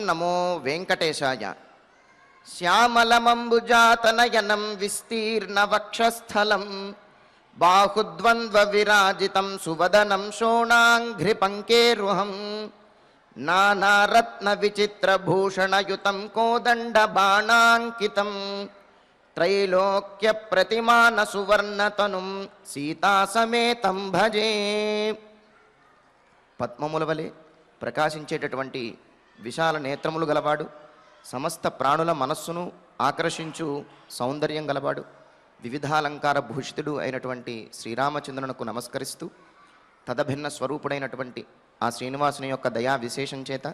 నమో వెంకటేశాయ. శ్యామలమంబుజాతనయనం విస్తీర్ణ వక్షస్థలం బాహుద్వంద్వ విరాజితం సువదనం శోణాంఘ్రిపంకేరుహం నానారత్న విచిత్రభూషణయుతం కోదండ బాణాంకితం త్రైలోక్య ప్రతిమాన సువర్ణతనుం సీతాసమేతం భజే. పద్మముల వలె ప్రకాశించేటటువంటి విశాల నేత్రములు గలవాడు, సమస్త ప్రాణుల మనస్సును ఆకర్షించు సౌందర్యం గలవాడు, వివిధాలంకార భూషితుడు అయినటువంటి శ్రీరామచంద్రునకు నమస్కరిస్తూ తదభిన్న స్వరూపుడైనటువంటి ఆ శ్రీనివాసుని యొక్క దయా విశేషం చేత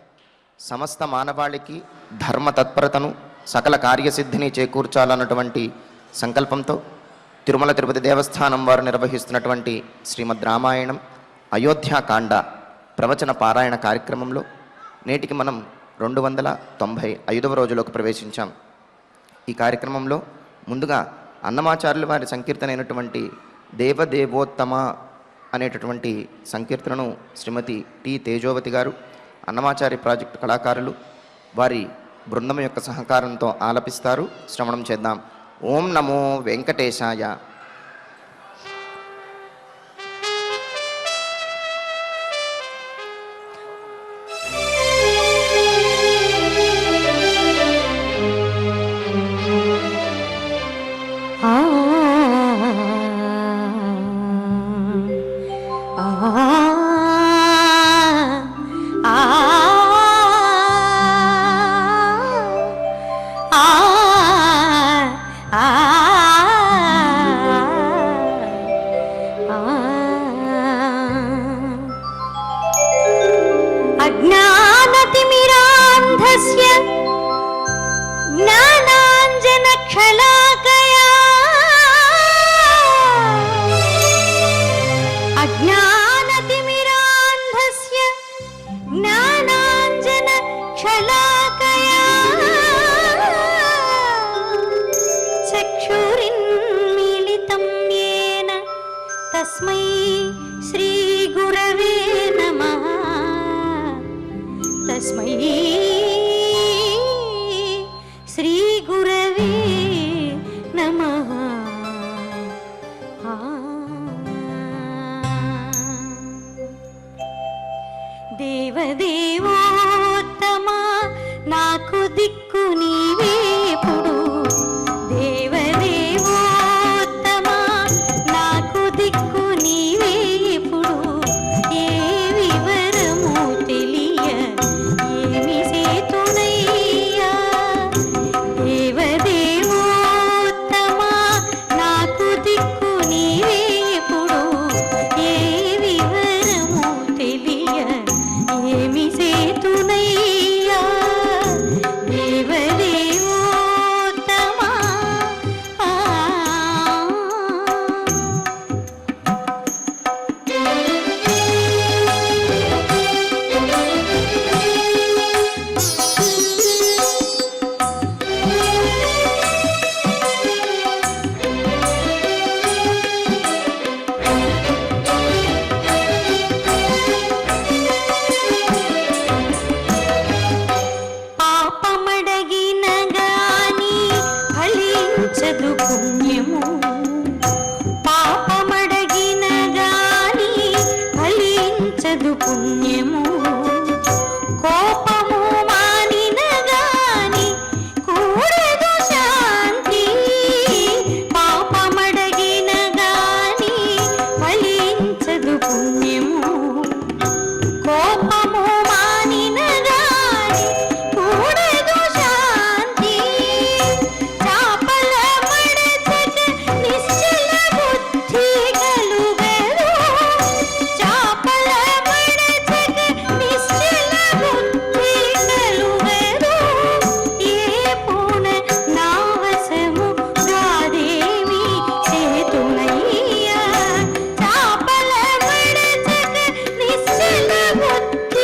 సమస్త మానవాళికి ధర్మ తత్పరతను సకల కార్యసిద్ధిని చేకూర్చాలన్నటువంటి సంకల్పంతో తిరుమల తిరుపతి దేవస్థానం వారు నిర్వహిస్తున్నటువంటి శ్రీమద్ రామాయణం అయోధ్యాకాండ ప్రవచన పారాయణ కార్యక్రమంలో నేటికి మనం 295వ రోజులోకి ప్రవేశించాం. ఈ కార్యక్రమంలో ముందుగా అన్నమాచార్యుల వారి సంకీర్తన అయినటువంటి దేవదేవోత్తమ అనేటటువంటి సంకీర్తనను శ్రీమతి టి తేజోవతి గారు, అన్నమాచార్య ప్రాజెక్టు కళాకారులు వారి బృందం యొక్క సహకారంతో ఆలపిస్తారు. శ్రవణం చేద్దాం. ఓం నమో వెంకటేశాయ. अज्ञानतिमिरान्धस्य ज्ञानाञ्जनशलाकया अज्ञानतिमिरान्धस्य ज्ञानाञ्जनशलाकया चक्षुरुन्मीलितं येन तस्मै श्रीगुरवे नमः. तस्मै श्रीगुरवे नमः. देवदेवोत्तमा नाकु दिक्कु नीवे एपुडु. देवदेवोत्तमा नाकु दिक्कु नीवे एपुडु. ఏ వివరము తెలియ ఏమి సేతునయ్యా. దేవదేవోత్తమా నాకు దిక్కు నీవే ఎప్పుడు. ఏ వివరము తెలియ ఏమి సేతునయ్యా. దేవదేవోత్తమా పాపమడగిన గాని ఫలించదు పుణ్యము. పాపమడగిన గాని ఫలించదు పుణ్యము. కోపము మానిన గాని కూడదు శాంతి. పాపమడగిన గాని ఫలించదు పుణ్యము. కోపము మానిన గాని కూడదు శాంతి. చాపల మడచక నిశ్చల బుద్ధి కలుగదు. చాపల మడచక నిశ్చల బుద్ధి కలుగదు. ఏ పూన నావసము గాదేవి సేతునయ్యా. చాపల మడచక నిశ్చల బుద్ధి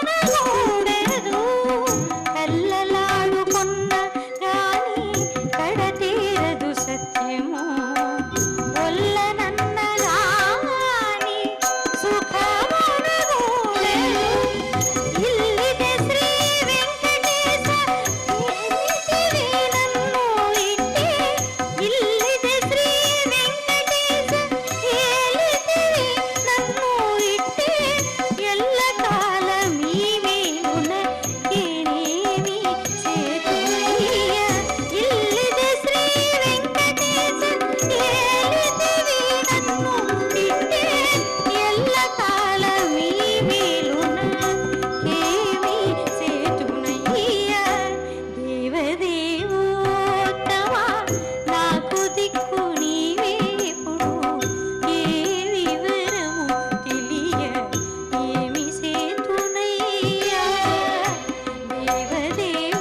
సుఖమునగూడెదు కల్లలాడుకున్న గాని కడతీరదు సత్యము ఒల్లనన్న గాని సుఖమునగూడెదు ఇల్లిదే శ్రీ వెంకటేశ ఏలితివి నన్ను ఇట్టే ఇల్లిదే శ్రీ వెంకటేశ ఏలితివి నన్ను ఇట్టే ఎల్లకాలమీ వేలున ఏనేమి సేతుయ్య ఇల్లిదే శ్రీ వెంకటేశ ఏలితివి నన్ను ఇట్టే ఎల్లకాలమీ వేలున ఏమి సేతునయ్య దేవదేవోత్తమా నాకు దిక్కు నీవే ఎప్పుడు ఏ వివరము తెలియ ఏమి సేతునయ్యా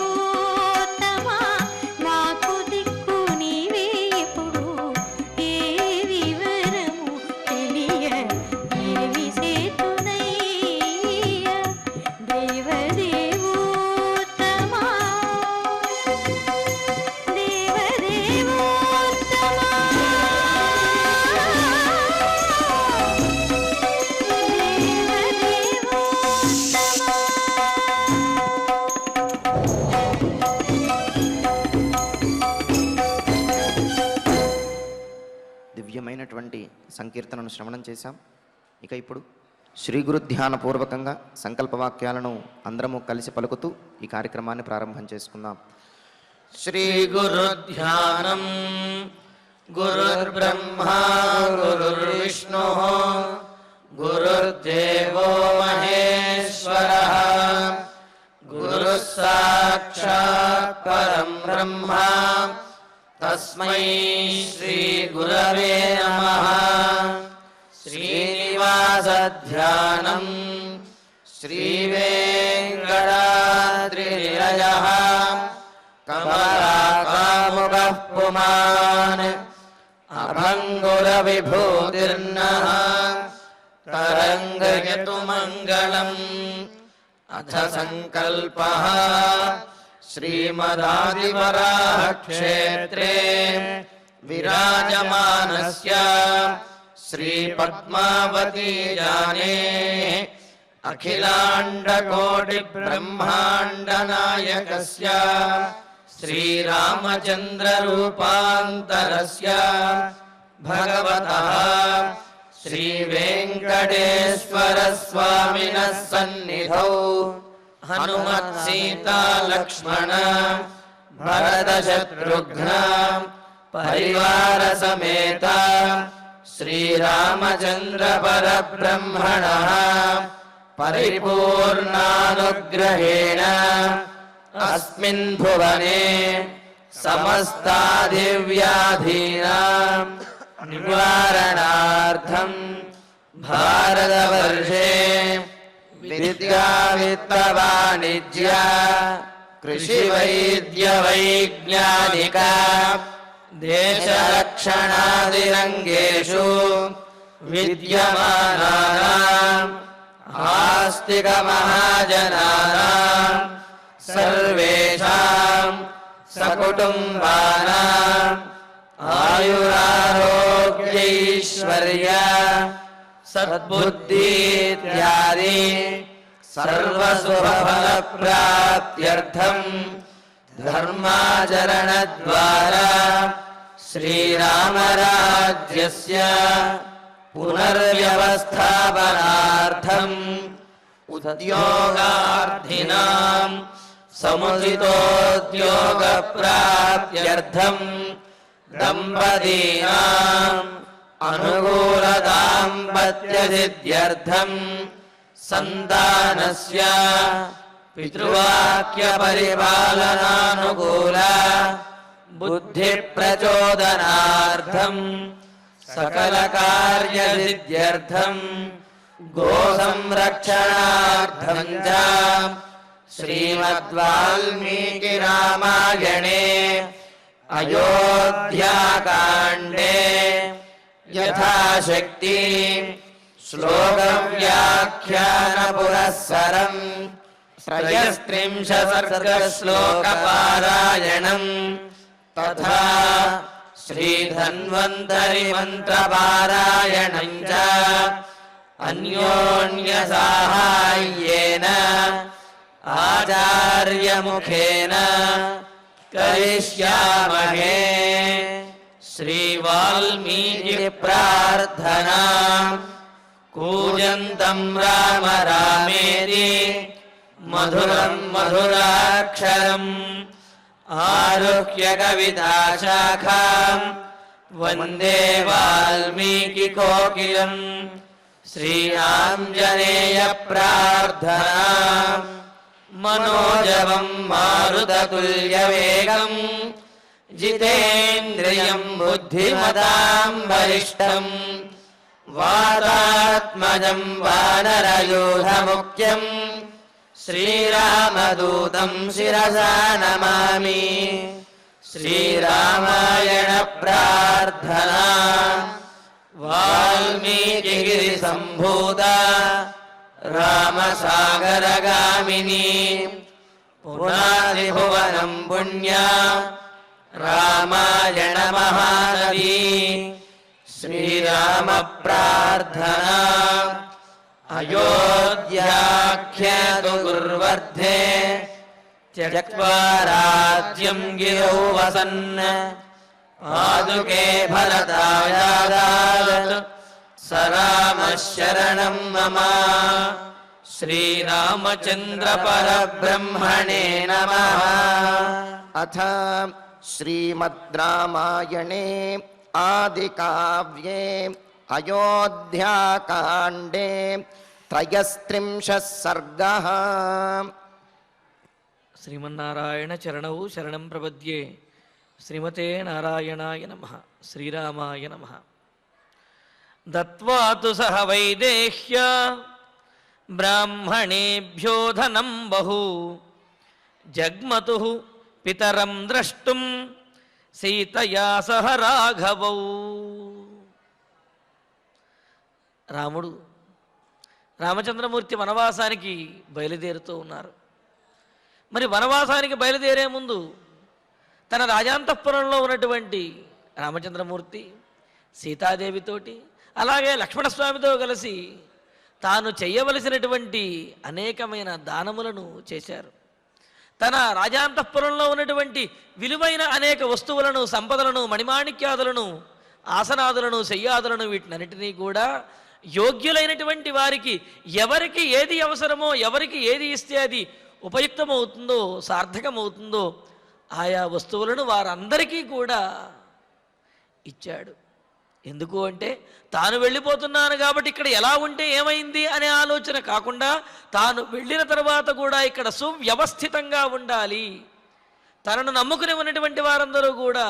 దేవదేవోత్తమా నాకు దిక్కు నీవే ఎప్పుడు ఏ వివరము తెలియ ఏమి సేతునయ్యా దేవదేవోత్తమా దివ్యమైనటువంటి సంకీర్తనను శ్రవణం చేశాం. ఇక ఇప్పుడు శ్రీ గురు ధ్యాన పూర్వకంగా సంకల్పవాక్యాలను అందరము కలిసి పలుకుతూ ఈ కార్యక్రమాన్ని ప్రారంభం చేసుకుందాం. శ్రీ గురు ధ్యానం గురుర్బ్రహ్మా గురుర్విష్ణు గురుర్దేవో మహేశ్వరః గురుః సాక్షాత్ పరం బ్రహ్మ తస్మై శ్రీ గురవే నమః. శ్రీనివాస ధ్యానం శ్రీవేంకటాద్రినిలయః కమలాకాముకః పుమాన్ అభంగురవిభూతిర్నః తరంగయతు మంగళం. అథ సంకల్పః శ్రీమదాదివరాహ క్షేత్రే విరాజమానస్య శ్రీ పద్మావతీ జానే అఖిలాండకోటి బ్రహ్మాండ నాయకస్య శ్రీరామచంద్ర రూపాంతరస్య భగవతః శ్రీ వెంకటేశ్వర స్వామినః సన్నిధౌ హనుమత్ సీతా లక్ష్మణ భరత శత్రుఘ్న పరివార సమేత శ్రీరామచంద్ర పరబ్రహ్మణః పరిపూర్ణానుగ్రహేణ అస్మిన్ భువనే సమస్తాదివ్యాధీనాం నివారణార్థం భారతవర్షే విద్యా విత్త వాణిజ్య కృషి వైద్య వైజ్ఞానిక దేశరక్షణాదిరంగేషు విద్యమానానాం ఆస్తిక మహాజనానాం సర్వేషాం సకుటుంబానాం ఆయురారోగ్యైశ్వర్య సద్బుద్ధీత్యాది సర్వశుభఫలప్రాప్త్యర్థం ధర్మాచరణద్వారా శ్రీరామరాజ్యస్య పునర్వ్యవస్థాపనార్థం ఉద్యోగార్థినాం సముచితోద్యోగప్రాప్త్యర్థం దంపతీనాం అనుకూల దాంపత్యసిద్ధ్యర్థం సంతానస్య పితృవాక్య పరిపాలనానుకూల బుద్ధి ప్రచోదనార్థం సకల కార్యసిద్ధ్యర్థం గో సంరక్షణార్థం చ శ్రీమద్వాల్మీకి రామాయణే అయోధ్యాకాండే యథాశక్తి श्लोकव्याख्यानपुरःसरम् त्रयस्त्रिंशत्सर्गश्लोकपारायणम् तथा श्रीधन्वन्तरिमन्त्रपारायणम् च अन्योन्यसाहाय्येन आचार्यमुखेन करिष्यामहे। श्रीवाल्मीकिप्रार्थना कूजन्तं राम रामेति मधुरं मधुराक्षरम् आरुह्य कविताशाखां वन्दे वाल्मीकिकोकिलम्। श्रीआञ्जनेयप्रार्थना मनोजवं मारुततुल्यवेगं जितेन्द्रियं बुद्धिमतां वरिष्ठं वातात्मजं वानरयूथमुख्यं श्रीरामदूतं शिरसा नमामि। श्रीरामायण प्रार्थना वाल्मीकिगिरिसम्भूता रामसागरगामिनी पुनादिभुवनं पुण्या रामायण महानदी। श्रीराम प्रार्थना अयोध्याख्यातु गुर्वर्धे त्यक्त्वा राज्यं गिरौ वसन् पादुके भरतायादात् स रामः शरणं मम। श्रीरामचन्द्र परब्रह्मणे नमः। अथ श्रीमद् रामायणे आदिकाव्ये अयोध्याकाण्डे त्रयस्त्रिंशः सर्गः। శ్రీమన్నారాయణ చరణౌ శరణం ప్రపద్యే. శ్రీమతే నారాయణాయ నమః. శ్రీరామాయ నమః. దత్వా తు సహ వైదేహ్య బ్రాహ్మణేభ్యో ధనం బహు జగ్మతు పితరం ద్రష్టుం సీతయా సహ రాఘవౌ. రాముడు రామచంద్రమూర్తి వనవాసానికి బయలుదేరుతూ ఉన్నారు. మరి వనవాసానికి బయలుదేరే ముందు తన రాజాంతఃపురంలో ఉన్నటువంటి రామచంద్రమూర్తి సీతాదేవితోటి అలాగే లక్ష్మణస్వామితో కలిసి తాను చేయవలసినటువంటి అనేకమైన దానములను చేశారు. తన రాజాంతఃపురంలో ఉన్నటువంటి విలువైన అనేక వస్తువులను, సంపదలను, మణిమాణిక్యాదులను, ఆసనాదులను, శయ్యాదులను వీటినన్నిటినీ కూడా యోగ్యులైనటువంటి వారికి ఎవరికి ఏది అవసరమో, ఎవరికి ఏది ఇస్తే అది ఉపయుక్తమవుతుందో, సార్థకమవుతుందో ఆయా వస్తువులను వారందరికీ కూడా ఇచ్చాడు. ఎందుకు అంటే తాను వెళ్ళిపోతున్నాను కాబట్టి ఇక్కడ ఎలా ఉంటే ఏమైంది అనే ఆలోచన కాకుండా తాను వెళ్ళిన తర్వాత కూడా ఇక్కడ సువ్యవస్థితంగా ఉండాలి, తనను నమ్ముకుని ఉన్నటువంటి వారందరూ కూడా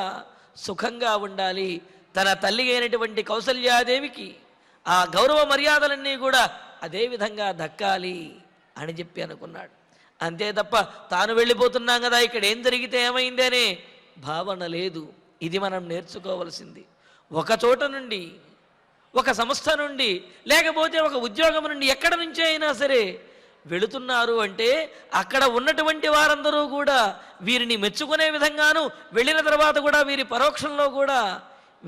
సుఖంగా ఉండాలి, తన తల్లి అయినటువంటి కౌసల్యాదేవికి ఆ గౌరవ మర్యాదలన్నీ కూడా అదే విధంగా దక్కాలి అని చెప్పి అనుకున్నాడు. అంతే తప్ప తాను వెళ్ళిపోతున్నాం కదా ఇక్కడ ఏం జరిగితే ఏమైంది అనే భావన లేదు. ఇది మనం నేర్చుకోవలసింది. ఒక చోట నుండి, ఒక సంస్థ నుండి, లేకపోతే ఒక ఉద్యోగం నుండి, ఎక్కడి నుంచే అయినా సరే వెళుతున్నారు అంటే అక్కడ ఉన్నటువంటి వారందరూ కూడా వీరిని మెచ్చుకునే విధంగాను, వెళ్ళిన తర్వాత కూడా వీరి పరోక్షంలో కూడా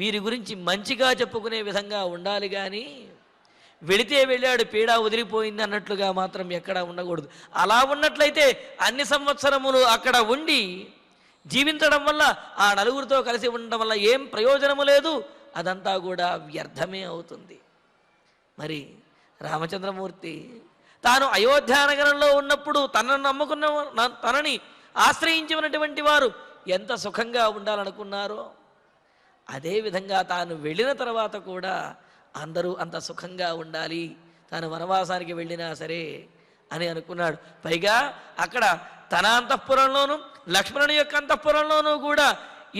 వీరి గురించి మంచిగా చెప్పుకునే విధంగా ఉండాలి. కానీ వెళితే వెళ్ళాడు, పీడా వదిలిపోయింది అన్నట్లుగా మాత్రం ఎక్కడా ఉండకూడదు. అలా ఉన్నట్లయితే అన్ని సంవత్సరములు అక్కడ ఉండి జీవించడం వల్ల, ఆ నలుగురితో కలిసి ఉండడం వల్ల ఏం ప్రయోజనము లేదు, అదంతా కూడా వ్యర్థమే అవుతుంది. మరి రామచంద్రమూర్తి తాను అయోధ్యానగరంలో ఉన్నప్పుడు తనను నమ్ముకున్న, తనని ఆశ్రయించి ఉన్నటువంటి వారు ఎంత సుఖంగా ఉండాలనుకున్నారో అదేవిధంగా తాను వెళ్ళిన తర్వాత కూడా అందరూ అంత సుఖంగా ఉండాలి, తాను వనవాసానికి వెళ్ళినా సరే అని అనుకున్నాడు. పైగా అక్కడ తన అంతఃపురంలోనూ లక్ష్మణుని యొక్క అంతఃపురంలోనూ కూడా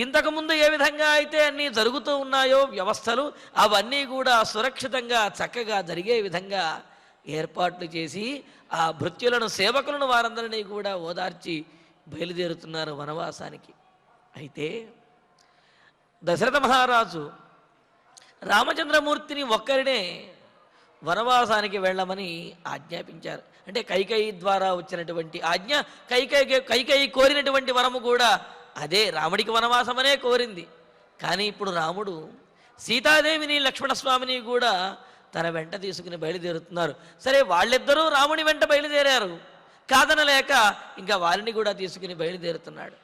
ఇంతకుముందు ఏ విధంగా అయితే అన్నీ జరుగుతూ ఉన్నాయో వ్యవస్థలు, అవన్నీ కూడా సురక్షితంగా చక్కగా జరిగే విధంగా ఏర్పాట్లు చేసి ఆ భృత్యులను, సేవకులను వారందరినీ కూడా ఓదార్చి బయలుదేరుతున్నారు వనవాసానికి. అయితే దశరథ మహారాజు రామచంద్రమూర్తిని ఒక్కరినే వనవాసానికి వెళ్ళమని ఆజ్ఞాపించారు. అంటే కైకేయి ద్వారా వచ్చినటువంటి ఆజ్ఞ, కైకేయి కోరినటువంటి వరము కూడా అదే, రాముడికి వనవాసమనే కోరింది. కానీ ఇప్పుడు రాముడు సీతాదేవిని లక్ష్మణస్వామిని కూడా తన వెంట తీసుకుని బయలుదేరుతున్నారు. సరే, వాళ్ళిద్దరూ రాముని వెంట బయలుదేరారు, కాదనలేక ఇంకా వారిని కూడా తీసుకుని బయలుదేరుతున్నాడు.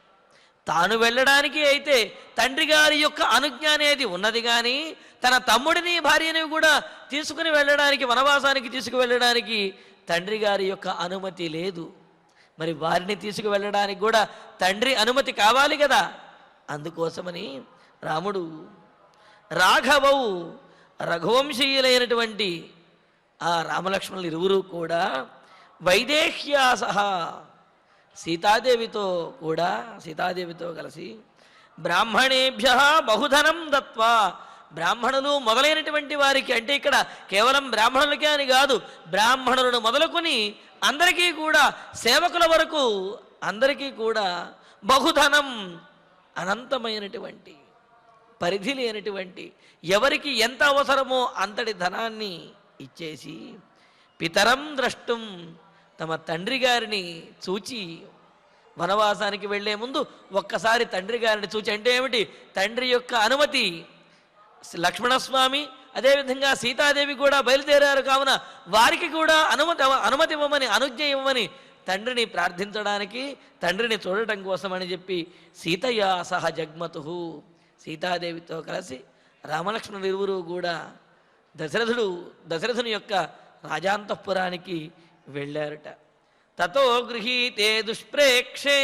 తాను వెళ్ళడానికి అయితే తండ్రి గారి యొక్క అనుజ్ఞ అనేది ఉన్నది, కానీ తన తమ్ముడిని భార్యని కూడా తీసుకుని వెళ్ళడానికి, వనవాసానికి తీసుకువెళ్ళడానికి తండ్రి గారి యొక్క అనుమతి లేదు. మరి వారిని తీసుకువెళ్ళడానికి కూడా తండ్రి అనుమతి కావాలి కదా. అందుకోసమని రాముడు రాఘవౌ, రఘువంశీయులైనటువంటి ఆ రామలక్ష్మణులు ఇరువురు కూడా వైదేహ్యా సహా, సీతాదేవితో కలిసి బ్రాహ్మణేభ్య బహుధనం దత్వా, బ్రాహ్మణులు మొదలైనటువంటి వారికి, అంటే ఇక్కడ కేవలం బ్రాహ్మణులకే అని కాదు, బ్రాహ్మణులను మొదలుకొని అందరికీ కూడా, సేవకుల వరకు అందరికీ కూడా బహుధనం, అనంతమైనటువంటి పరిధి లేనటువంటి, ఎవరికి ఎంత అవసరమో అంతటి ధనాన్ని ఇచ్చేసి పితరం ద్రష్టం, తమ తండ్రి గారిని చూచి, వనవాసానికి వెళ్లే ముందు ఒక్కసారి తండ్రి గారిని చూచి, అంటే ఏమిటి, తండ్రి యొక్క అనుమతి, లక్ష్మణస్వామి అదేవిధంగా సీతాదేవి కూడా బయలుదేరారు కావున వారికి కూడా అనుమతి ఇవ్వమని, అనుజ్ఞ ఇవ్వమని తండ్రిని ప్రార్థించడానికి, తండ్రిని చూడటం కోసమని చెప్పి సీతయా సహ జగ్మతు, సీతాదేవితో కలిసి రామలక్ష్మణులు ఇరువురు కూడా దశరథుని యొక్క రాజాంతఃపురానికి వెళ్ళారట. తతో గృహీతే దుష్ప్రేక్షే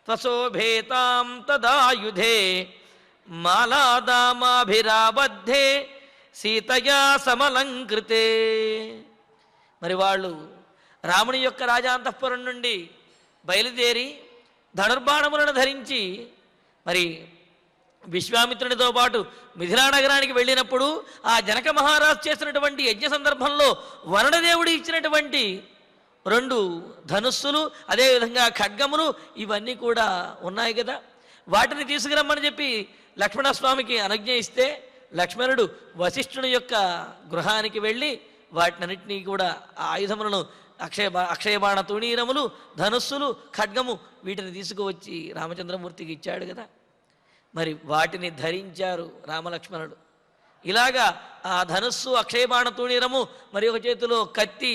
త్వశోభేతాం తదాయుధే మాలాదామాభిరాబద్ధే సీతయా సమలంకృతే. మరి వాళ్ళు రాముని యొక్క రాజాంతఃపురం నుండి బయలుదేరి ధనుర్బాణములను ధరించి మరి విశ్వామిత్రునితో పాటు మిథిలా నగరానికి వెళ్ళినప్పుడు ఆ జనక మహారాజు చేసినటువంటి యజ్ఞ సందర్భంలో వరుణదేవుడు ఇచ్చినటువంటి 2 ధనుస్సులు, అదేవిధంగా ఖడ్గములు, ఇవన్నీ కూడా ఉన్నాయి కదా. వాటిని తీసుకురమ్మని చెప్పి లక్ష్మణస్వామికి అనుజ్ఞ ఇస్తే లక్ష్మణుడు వశిష్ఠుని యొక్క గృహానికి వెళ్ళి వాటినన్నింటినీ కూడా, ఆ ఆయుధములను, అక్షయబాణ తుణీరములు, ధనుస్సులు, ఖడ్గము, వీటిని తీసుకువచ్చి రామచంద్రమూర్తికి ఇచ్చాడు కదా. మరి వాటిని ధరించారు రామలక్ష్మణుడు. ఇలాగా ఆ ధనుస్సు, అక్షయబాణ తుణీరము, మరి ఒక చేతిలో కత్తి,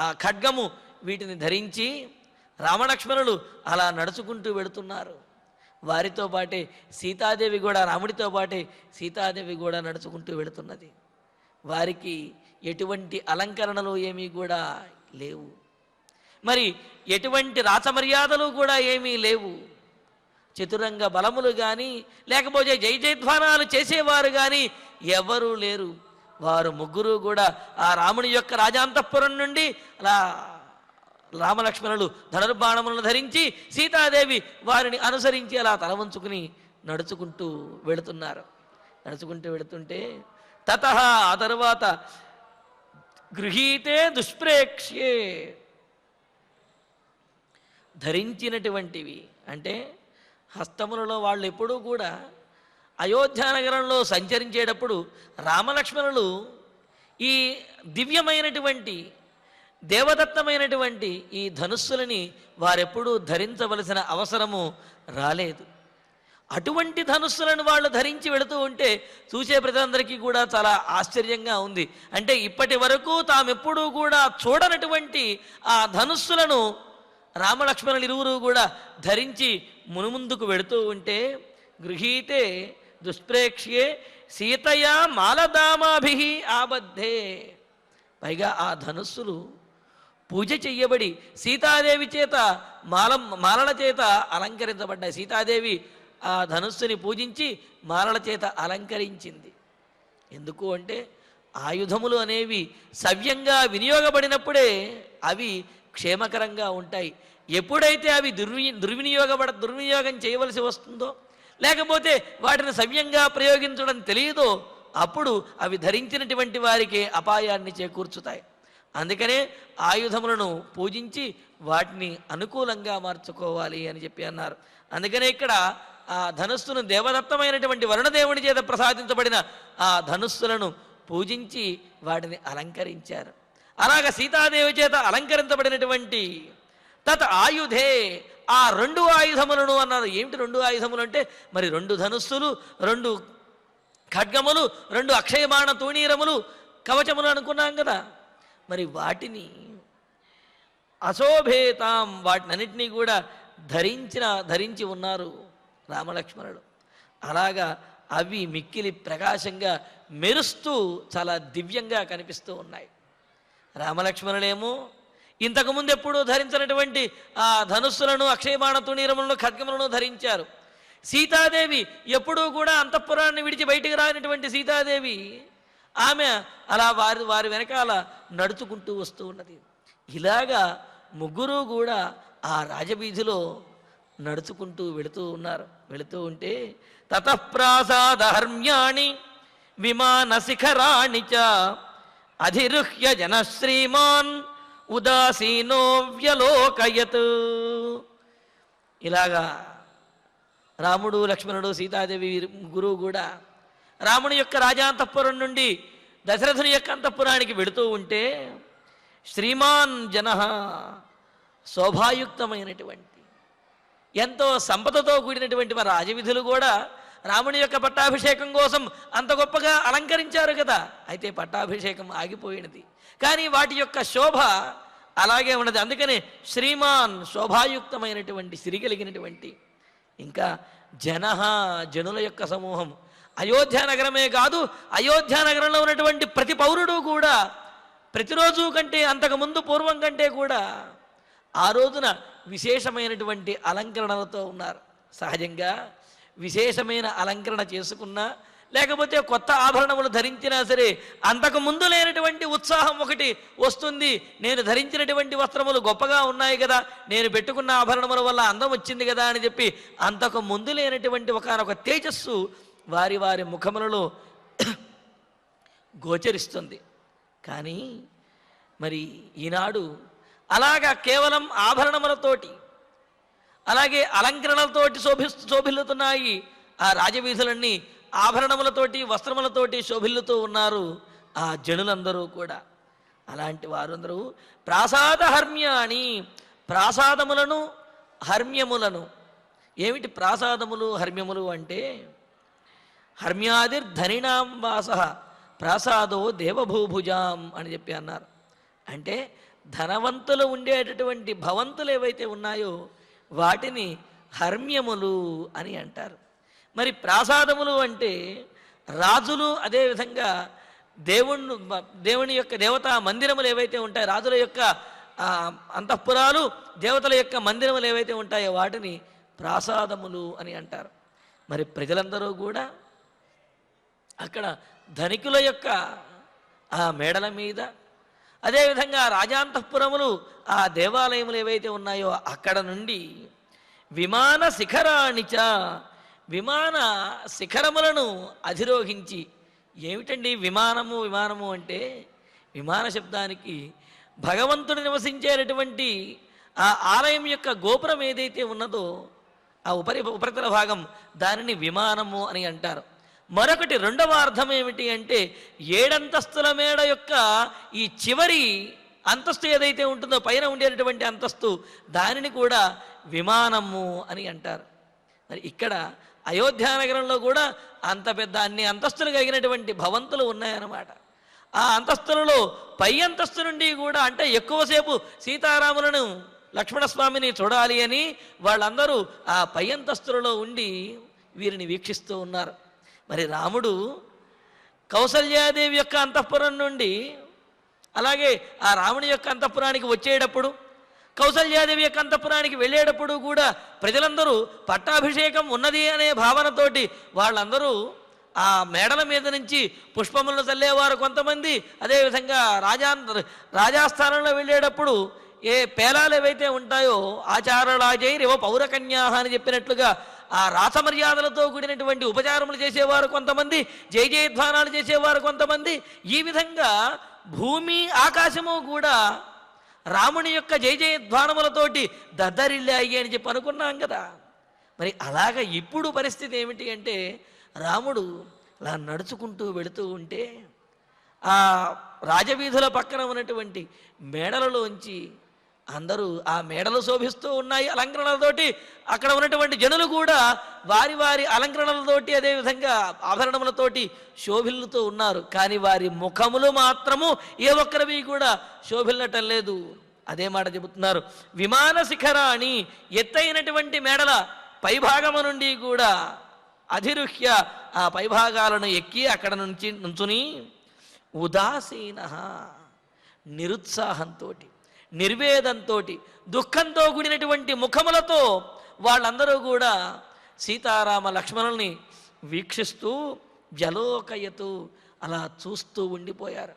ఆ ఖడ్గము, వీటిని ధరించి రామలక్ష్మణులు అలా నడుచుకుంటూ వెళుతున్నారు. వారితో పాటే సీతాదేవి కూడా, రాముడితో పాటే సీతాదేవి కూడా నడుచుకుంటూ వెళుతున్నది. వారికి ఎటువంటి అలంకరణలు ఏమీ కూడా లేవు, మరి ఎటువంటి రాచమర్యాదలు కూడా ఏమీ లేవు. చతురంగ బలములు కానీ, లేకపోతే జయధ్వానాలు చేసేవారు కానీ ఎవరూ లేరు. వారు ముగ్గురు కూడా ఆ రాముని యొక్క రాజాంతఃపురం నుండి అలా రామలక్ష్మణులు ధనుర్బాణములను ధరించి, సీతాదేవి వారిని అనుసరించి అలా తల వంచుకుని నడుచుకుంటూ వెళుతున్నారు. నడుచుకుంటూ వెళుతుంటే తతః, ఆ తరువాత గృహీతే దుష్ప్రేక్ష్యే, ధరించినటువంటివి అంటే హస్తములలో వాళ్ళు ఎప్పుడూ కూడా అయోధ్యానగరంలో సంచరించేటప్పుడు రామలక్ష్మణులు ఈ దివ్యమైనటువంటి, దేవదత్తమైనటువంటి ఈ ధనుస్సులని వారెప్పుడూ ధరించవలసిన అవసరము రాలేదు. అటువంటి ధనుస్సులను వాళ్ళు ధరించి వెళుతూ ఉంటే చూసే ప్రజలందరికీ కూడా చాలా ఆశ్చర్యంగా ఉంది. అంటే ఇప్పటి వరకు తామెప్పుడూ కూడా చూడనటువంటి ఆ ధనుస్సులను రామలక్ష్మణులు ఇరువురు కూడా ధరించి మునుముందుకు వెళుతూ ఉంటే గృహీతే దుష్ప్రేక్ష్యే సీతయా మాలదామాభి ఆబద్ధే, పైగా ఆ ధనుస్సులు పూజ చెయ్యబడి సీతాదేవి చేత మాలల చేత అలంకరించబడ్డాయి. సీతాదేవి ఆ ధనుస్సుని పూజించి మాలల చేత అలంకరించింది. ఎందుకు అంటే ఆయుధములు అనేవి సవ్యంగా వినియోగపడినప్పుడే అవి క్షేమకరంగా ఉంటాయి. ఎప్పుడైతే అవి దుర్వినియోగం చేయవలసి వస్తుందో, లేకపోతే వాటిని సవ్యంగా ప్రయోగించడం తెలియదో, అప్పుడు అవి ధరించినటువంటి వారికి అపాయాన్ని చేకూర్చుతాయి. అందుకనే ఆయుధములను పూజించి వాటిని అనుకూలంగా మార్చుకోవాలి అని చెప్పి అన్నారు. అందుకనే ఇక్కడ ఆ ధనుస్సును దేవదత్తమైనటువంటి వరుణదేవుని చేత ప్రసాదించబడిన ఆ ధనుస్సులను పూజించి వాటిని అలంకరించారు. అలాగ సీతాదేవి చేత అలంకరించబడినటువంటి తత్ ఆయుధే, ఆ 2 ఆయుధములను అన్నారు. ఏమిటి 2 ఆయుధములు అంటే మరి 2 ధనుస్సులు, 2 ఖడ్గములు, 2 అక్షయబాణ తూణీరములు, కవచములు అనుకున్నాం కదా. మరి వాటిని అశోభేతాం, వాటినన్నింటినీ కూడా ధరించి ఉన్నారు రామలక్ష్మణుడు. అలాగా అవి మిక్కిలి ప్రకాశంగా మెరుస్తూ చాలా దివ్యంగా కనిపిస్తూ ఉన్నాయి. రామలక్ష్మణులేమో ఇంతకుముందు ఎప్పుడూ ధరించినటువంటి ఆ ధనుస్సులను, అక్షయబాణ తుణీరములను, ఖడ్గములను ధరించారు. సీతాదేవి ఎప్పుడూ కూడా అంతఃపురాన్ని విడిచి బయటికి రానటువంటి సీతాదేవి ఆమె అలా వారి వెనకాల నడుచుకుంటూ వస్తూ ఉన్నది. ఇలాగా ముగ్గురు కూడా ఆ రాజవీధిలో నడుచుకుంటూ వెళుతూ ఉంటే తతఃప్రాసాదహర్మ్యాణి విమాన శిఖరాణి చ అధిరుహ్య జన శ్రీమాన్ ఉదాసీనో వ్యలోకయత్. ఇలాగా రాముడు, లక్ష్మణుడు, సీతాదేవి గురువు కూడా రాముని యొక్క రాజాంతఃపురం నుండి దశరథుని యొక్క అంతఃపురానికి వెళుతూ ఉంటే శ్రీమాన్ జన, శోభాయుక్తమైనటువంటి ఎంతో సంపదతో కూడినటువంటి మన రాజవిధులు కూడా రాముని యొక్క పట్టాభిషేకం కోసం అంత గొప్పగా అలంకరించారు కదా. అయితే పట్టాభిషేకం ఆగిపోయినది, కానీ వాటి యొక్క శోభ అలాగే ఉన్నది. అందుకనే శ్రీమాన్, శోభాయుక్తమైనటువంటి, సిరిగలిగినటువంటి. ఇంకా జనుల యొక్క సమూహం. అయోధ్య నగరమే కాదు, అయోధ్య నగరంలో ఉన్నటువంటి ప్రతి పౌరుడు కూడా ప్రతిరోజు కంటే, అంతకుముందు పూర్వం కంటే కూడా ఆ రోజున విశేషమైనటువంటి అలంకరణలతో ఉన్నారు. సహజంగా విశేషమైన అలంకరణ చేసుకున్నా, లేకపోతే కొత్త ఆభరణములు ధరించినా సరే అంతకు ముందు లేనటువంటి ఉత్సాహం ఒకటి వస్తుంది. నేను ధరించినటువంటి వస్త్రములు గొప్పగా ఉన్నాయి కదా, నేను పెట్టుకున్న ఆభరణముల వల్ల అందం వచ్చింది కదా అని చెప్పి అంతకు ముందు లేనటువంటి ఒకనొక తేజస్సు వారి ముఖములలో గోచరిస్తుంది. కానీ మరి ఈనాడు అలాగా కేవలం ఆభరణములతోటి, అలాగే అలంకరణలతోటి శోభిల్లుతున్నాయి ఆ రాజవీధులన్నీ. ఆభరణములతోటి, వస్త్రములతోటి శోభిల్లుతూ ఉన్నారు ఆ జనులందరూ కూడా. అలాంటి వారందరూ ప్రాసాదహర్మ్యాని, ప్రాసాదములను, హర్మ్యములను. ఏమిటి ప్రాసాదములు, హర్మ్యములు అంటే హర్మ్యాదిర్ధనినాం వాస ప్రాసాదో దేవభూభుజాం అని చెప్పి అన్నారు. అంటే ధనవంతులు ఉండేటటువంటి భవంతులు ఏవైతే ఉన్నాయో వాటిని హర్మ్యములు అని అంటారు. మరి ప్రాసాదములు అంటే రాజులు, అదేవిధంగా దేవుని యొక్క దేవతా మందిరములు ఏవైతే ఉంటాయో, రాజుల యొక్క అంతఃపురాలు, దేవతల యొక్క మందిరములు ఏవైతే ఉంటాయో వాటిని ప్రాసాదములు అని అంటారు. మరి ప్రజలందరూ కూడా అక్కడ ధనికుల యొక్క ఆ మేడల మీద, అదేవిధంగా రాజాంతఃపురములు, ఆ దేవాలయములు ఏవైతే ఉన్నాయో అక్కడ నుండి విమాన శిఖరాణిచ, విమాన శిఖరములను అధిరోహించి. ఏమిటండి విమానము అంటే, విమాన శబ్దానికి భగవంతుడు నివసించేటటువంటి ఆ ఆలయం యొక్క గోపురం ఏదైతే ఉన్నదో ఆ ఉపరితల భాగం, దానిని విమానము అని అంటారు. మరొకటి రెండవ అర్థం ఏమిటి అంటే 7 అంతస్తుల మేడ యొక్క ఈ చివరి అంతస్తు ఏదైతే ఉంటుందో, పైన ఉండేటటువంటి అంతస్తు, దానిని కూడా విమానము అని అంటారు. మరి ఇక్కడ అయోధ్యానగరంలో కూడా అంత పెద్ద అన్ని అంతస్తులు కలిగినటువంటి భవంతులు ఉన్నాయన్నమాట. ఆ అంతస్తులలో పై అంతస్తు నుండి కూడా, అంటే ఎక్కువసేపు సీతారాములను, లక్ష్మణస్వామిని చూడాలి అని వాళ్ళందరూ ఆ పై అంతస్తులలో ఉండి వీరిని వీక్షిస్తూ ఉన్నారు. మరి రాముడు కౌసల్యాదేవి యొక్క అంతఃపురం నుండి, అలాగే ఆ రాముని యొక్క అంతఃపురానికి వచ్చేటప్పుడు, కౌసల్యాదేవి యొక్క అంతఃపురానికి వెళ్ళేటప్పుడు కూడా ప్రజలందరూ పట్టాభిషేకం ఉన్నది అనే భావనతోటి వాళ్ళందరూ ఆ మేడల మీద నుంచి పుష్పములను చల్లేవారు కొంతమంది. అదేవిధంగా రాజాస్థానంలో వెళ్ళేటప్పుడు ఏ పేలాలు ఏవైతే ఉంటాయో, ఆచారరాజైరివ పౌరకన్యా అని చెప్పినట్లుగా ఆ రాసమర్యాదలతో కూడినటువంటి ఉపచారములు చేసేవారు కొంతమంది, జయధ్వానాలు చేసేవారు కొంతమంది. ఈ విధంగా భూమి ఆకాశము కూడా రాముని యొక్క జయధ్వానములతోటి దద్దరిల్లాయి అని చెప్పి అనుకున్నాం కదా. మరి అలాగ ఇప్పుడు పరిస్థితి ఏమిటి అంటే, రాముడు అలా నడుచుకుంటూ వెళుతూ ఉంటే ఆ రాజవీధుల పక్కన ఉన్నటువంటి మేడలలోంచి అందరూ ఆ మేడలు శోభిస్తూ ఉన్నాయి అలంకరణలతోటి. అక్కడ ఉన్నటువంటి జనులు కూడా వారి వారి అలంకరణలతోటి అదేవిధంగా ఆభరణములతోటి శోభిల్లుతూ ఉన్నారు. కానీ వారి ముఖములు మాత్రము ఏ ఒక్కరివి కూడా శోభిల్లటం లేదు. అదే మాట చెబుతున్నారు. విమాన శిఖరాణి, ఎత్తైనటువంటి మేడల పైభాగము నుండి కూడా అధిరుహ్య, ఆ పైభాగాలను ఎక్కి అక్కడ నుంచి నుంచుని ఉదాసీన, నిరుత్సాహంతో, నిర్వేదంతో, దుఃఖంతో కూడినటువంటి ముఖములతో వాళ్ళందరూ కూడా సీతారామ లక్ష్మణుల్ని వీక్షిస్తూ జలోకయతు అలా చూస్తూ ఉండిపోయారు.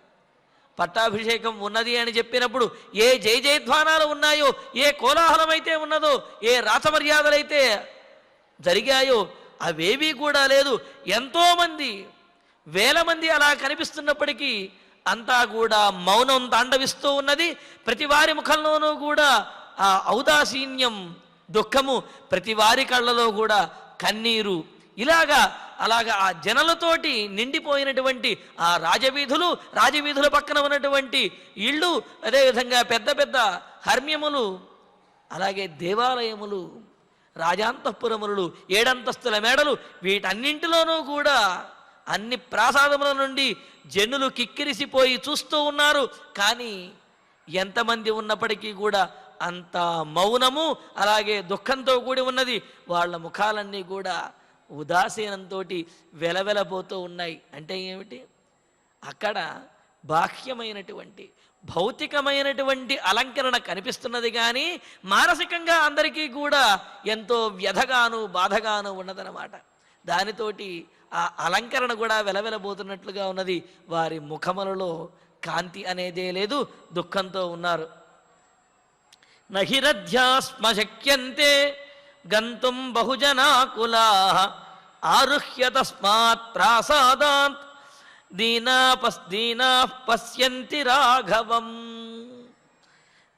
పట్టాభిషేకం ఉన్నది అని చెప్పినప్పుడు ఏ జయ జయధ్వానాలు ఉన్నాయో, ఏ కోలాహలం అయితే ఉన్నదో, ఏ రాచమర్యాదలైతే జరిగాయో అవేవీ కూడా లేదు. ఎంతోమంది, వేల మంది అలా కనిపిస్తున్నప్పటికీ అంతా కూడా మౌనం తాండవిస్తూ ఉన్నది. ప్రతి వారి ముఖంలోనూ కూడా ఆ ఔదాసీన్యం, దుఃఖము, ప్రతి వారి కళ్ళలో కూడా కన్నీరు. అలాగా ఆ జనలతోటి నిండిపోయినటువంటి ఆ రాజవీధుల పక్కన ఉన్నటువంటి ఇళ్ళు, అదేవిధంగా పెద్ద పెద్ద హర్మ్యములు, అలాగే దేవాలయములు, రాజాంతఃపురములు, 7 అంతస్తుల మేడలు, వీటన్నింటిలోనూ కూడా అన్ని ప్రాసాదముల నుండి జనులు కిక్కిరిసిపోయి చూస్తూ ఉన్నారు. కానీ ఎంతమంది ఉన్నప్పటికీ కూడా అంత మౌనము, అలాగే దుఃఖంతో కూడి ఉన్నది. వాళ్ళ ముఖాలన్నీ కూడా ఉదాసీనంతో వెలవెలబోతూ ఉన్నాయి. అంటే ఏమిటి? అక్కడ బాహ్యమైనటువంటి భౌతికమైనటువంటి అలంకరణ కనిపిస్తున్నది, కానీ మానసికంగా అందరికీ కూడా ఎంతో వ్యధగాను బాధగాను ఉన్నదన్నమాట. దానితోటి ఆ అలంకరణ కూడా వెలవెలబోతున్నట్లుగా ఉన్నది. వారి ముఖములలో కాంతి అనేదే లేదు, దుఃఖంతో ఉన్నారు. నహిరధ్యాస్మ శక్యంతే గంతుం బహుజనాకులా ఆరుహ్య తస్మాత్ ప్రాసాదాత్ దీనా పశ్యంతి రాఘవం.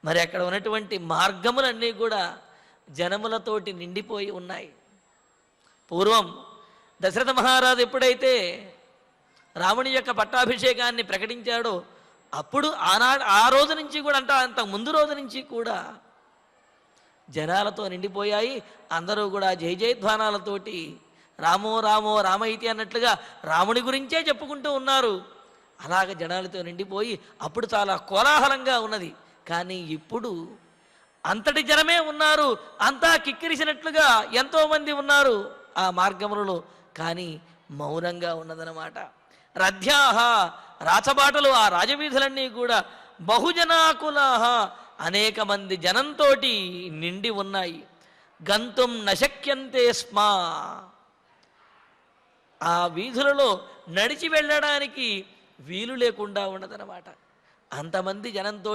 మరి అక్కడ ఉన్నటువంటి మార్గములన్నీ కూడా జనములతోటి నిండిపోయి ఉన్నాయి. పూర్వం దశరథ మహారాజు ఎప్పుడైతే రాముని యొక్క పట్టాభిషేకాన్ని ప్రకటించాడో అప్పుడు ఆ రోజు నుంచి కూడా అంత ముందు రోజు నుంచి కూడా జనాలతో నిండిపోయాయి. అందరూ కూడా జయ జయధ్వానాలతోటి రామో రామో రామైతి అన్నట్లుగా రాముని గురించే చెప్పుకుంటూ ఉన్నారు. అలాగ జనాలతో నిండిపోయి అప్పుడు చాలా కోలాహలంగా ఉన్నది. కానీ ఇప్పుడు అంతటి జనమే ఉన్నారు, అంతా కిక్కిరిసినట్లుగా ఎంతోమంది ఉన్నారు ఆ మార్గములలో, కానీ మౌనంగా ఉన్నదన్నమాట. రథ్యాహ, రాచబాటలు, ఆ రాజవీధులన్నీ కూడా బహుజనాకులాహ, అనేక మంది జనంతో నిండి ఉన్నాయి. గంతుం నశక్యంతే స్మా, ఆ వీధులలో నడిచి వెళ్ళడానికి వీలు లేకుండా ఉన్నదన్నమాట. అంతమంది జనంతో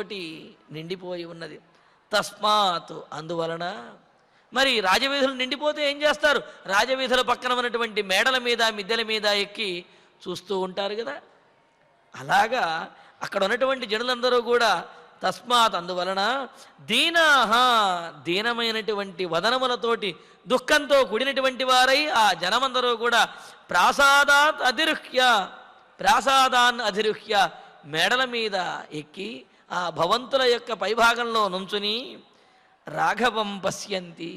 నిండిపోయి ఉన్నది. తస్మాత్, అందువలన మరి రాజవీధులు నిండిపోతే ఏం చేస్తారు? రాజవీధుల పక్కన ఉన్నటువంటి మేడల మీద మిద్దెల మీద ఎక్కి చూస్తూ ఉంటారు కదా. అలాగా అక్కడ ఉన్నటువంటి జనులందరూ కూడా తస్మాత్, అందువలన దీనాహ, దీనమైనటువంటి వదనములతోటి దుఃఖంతో కూడినటువంటి వారై ఆ జనమందరూ కూడా ప్రాసాదాన్ అధిరుహ్య, మేడల మీద ఎక్కి ఆ భవంతుల యొక్క పైభాగంలో నుంచుని రాఘవం పశ్యంతి,